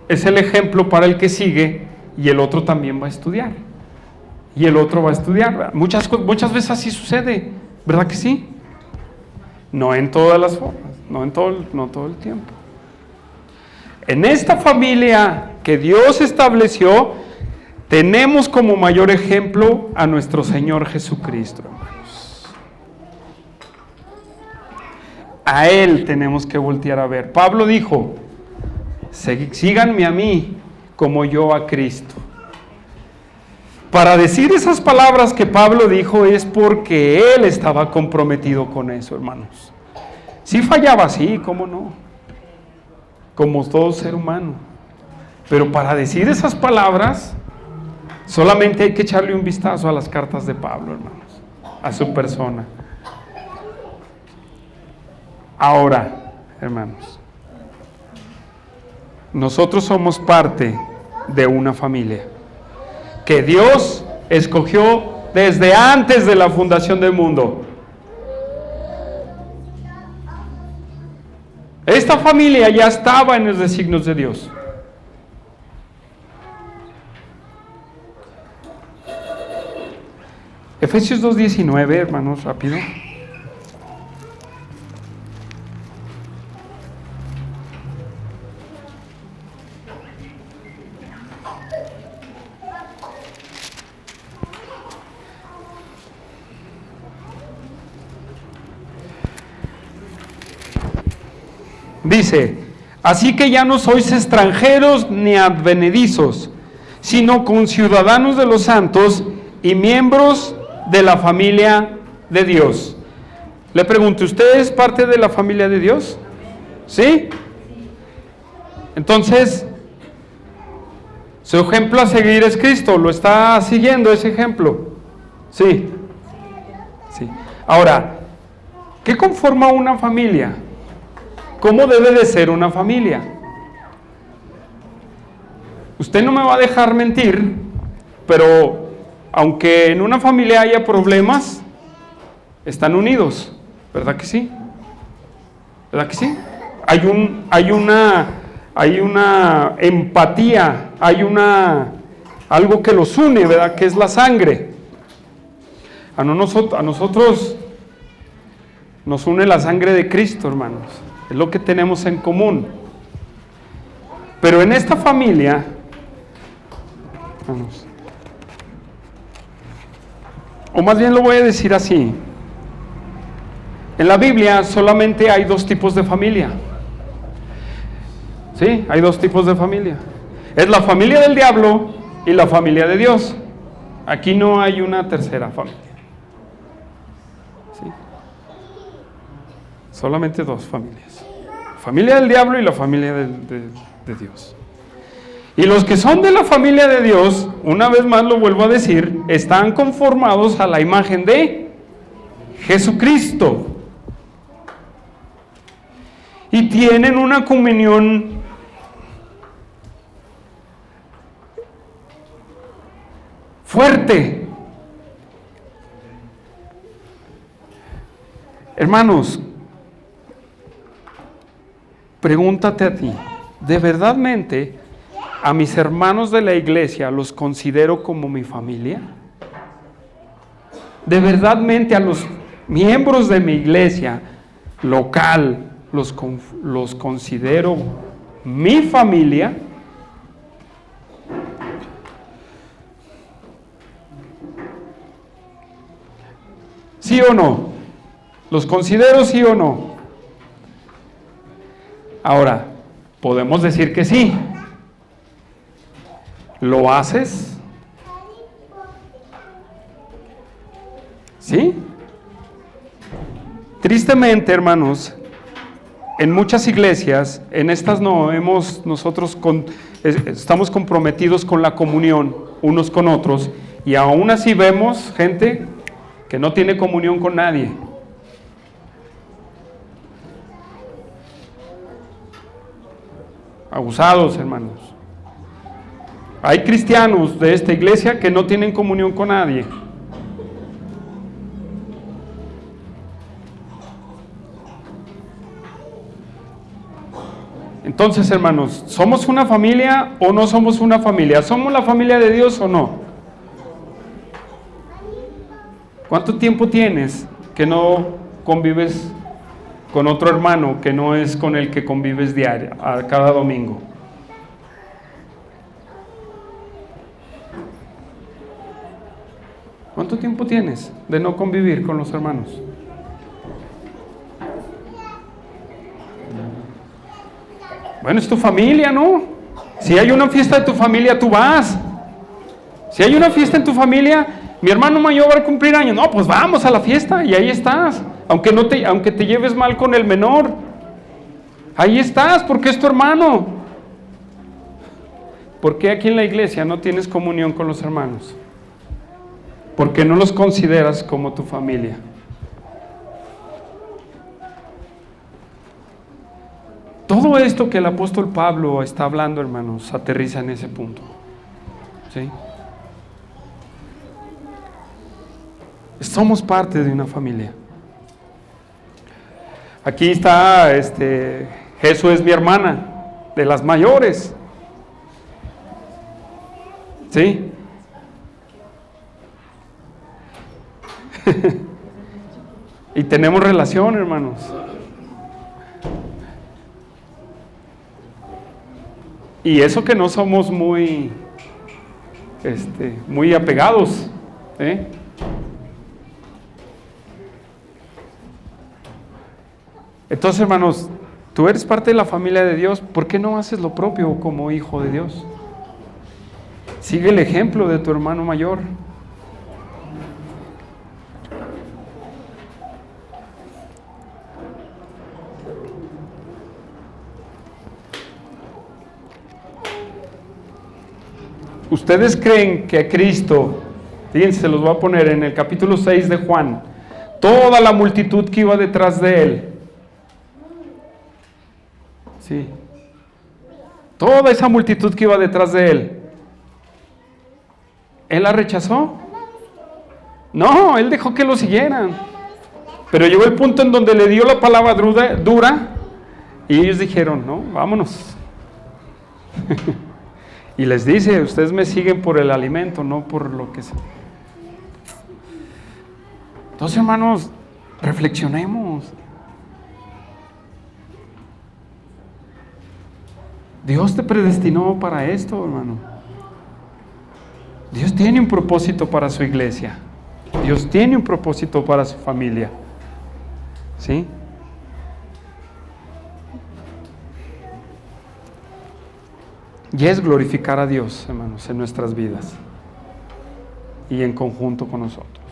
Speaker 1: es el ejemplo para el que sigue, y el otro también va a estudiar. Y el otro va a estudiar, ¿verdad? Muchas veces así sucede, ¿verdad que sí? No en todas las formas, no todo el tiempo. En esta familia que Dios estableció, tenemos como mayor ejemplo a nuestro Señor Jesucristo, hermanos. A Él tenemos que voltear a ver. Pablo dijo, síganme a mí como yo a Cristo. Para decir esas palabras que Pablo dijo es porque él estaba comprometido con eso, hermanos. Si fallaba, sí, cómo no, como todo ser humano. Pero para decir esas palabras, solamente hay que echarle un vistazo a las cartas de Pablo, hermanos, a su persona. Ahora, hermanos, nosotros somos parte de una familia que Dios escogió desde antes de la fundación del mundo. Esta familia ya estaba en los designios de Dios. Efesios 2:19, hermanos, rápido. Dice, así que ya no sois extranjeros ni advenedizos, sino conciudadanos de los santos y miembros de la familia de Dios. Le pregunto, ¿usted es parte de la familia de Dios? ¿Sí? Entonces, su ejemplo a seguir es Cristo. ¿Lo está siguiendo ese ejemplo? Sí. Sí. Ahora, ¿qué conforma una familia? ¿Cómo debe de ser una familia? Usted no me va a dejar mentir, pero aunque en una familia haya problemas, están unidos, ¿verdad que sí? ¿Verdad que sí? Hay una empatía, algo que los une, ¿verdad? Que es la sangre. A nosotros nos une la sangre de Cristo, hermanos. Es lo que tenemos en común. Pero en esta familia, vamos, o más bien lo voy a decir así, en la Biblia solamente hay dos tipos de familia. ¿Sí? Hay dos tipos de familia. Es la familia del diablo y la familia de Dios. Aquí no hay una tercera familia. ¿Sí? Solamente dos familias. La familia del diablo y la familia de Dios. Y los que son de la familia de Dios, una vez más lo vuelvo a decir, están conformados a la imagen de Jesucristo. Y tienen una comunión fuerte. Hermanos, pregúntate a ti, ¿de verdadmente a mis hermanos de la iglesia los considero como mi familia? ¿De verdadmente a los miembros de mi iglesia local los considero mi familia? ¿Sí o no? ¿Los considero sí o no? Ahora, podemos decir que sí. ¿Lo haces? ¿Sí? Tristemente, hermanos, en muchas iglesias, en estas no, nosotros estamos comprometidos con la comunión unos con otros, y aún así vemos gente que no tiene comunión con nadie. Abusados, hermanos. Hay cristianos de esta iglesia que no tienen comunión con nadie. Entonces, hermanos, ¿somos una familia o no somos una familia? ¿Somos la familia de Dios o no? ¿Cuánto tiempo tienes que no convives con otro hermano que no es con el que convives cada domingo? ¿Cuánto tiempo tienes de no convivir con los hermanos? Bueno, es tu familia, ¿no? Si hay una fiesta de tu familia, tú vas. Si hay una fiesta en tu familia, mi hermano mayor va a cumplir años. No, pues vamos a la fiesta y ahí estás. Aunque te lleves mal con el menor, ahí estás porque es tu hermano. ¿Por qué aquí en la iglesia no tienes comunión con los hermanos? Porque no los consideras como tu familia. Todo esto que el apóstol Pablo está hablando, hermanos, aterriza en ese punto. ¿Sí? Somos parte de una familia. Aquí está, Jesús es mi hermana, de las mayores. ¿Sí? Y tenemos relación, hermanos. Y eso que no somos muy apegados, ¿eh? Entonces, hermanos, tú eres parte de la familia de Dios, ¿por qué no haces lo propio como hijo de Dios? Sigue el ejemplo de tu hermano mayor. ¿Ustedes creen que a Cristo, fíjense, se los voy a poner en el capítulo 6 de Juan, toda la multitud que iba detrás de él, sí, toda esa multitud que iba detrás de él la rechazó? No, él dejó que lo siguieran, pero llegó el punto en donde le dio la palabra dura y ellos dijeron, no, vámonos. Y les dice, ustedes me siguen por el alimento, no por lo que sea. Entonces, hermanos, reflexionemos. Dios te predestinó para esto, hermano. Dios tiene un propósito para su iglesia. Dios tiene un propósito para su familia. ¿Sí? Y es glorificar a Dios, hermanos, en nuestras vidas. y en conjunto con nosotros.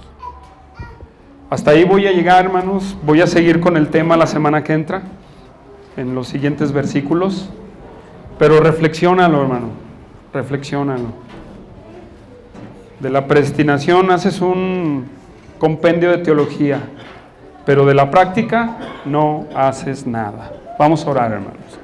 Speaker 1: Hasta ahí voy a llegar, hermanos. Voy a seguir con el tema la semana que entra, en los siguientes versículos. Pero reflexiónalo, hermano. Reflexiónalo. De la predestinación haces un compendio de teología, pero de la práctica no haces nada. Vamos a orar, hermanos.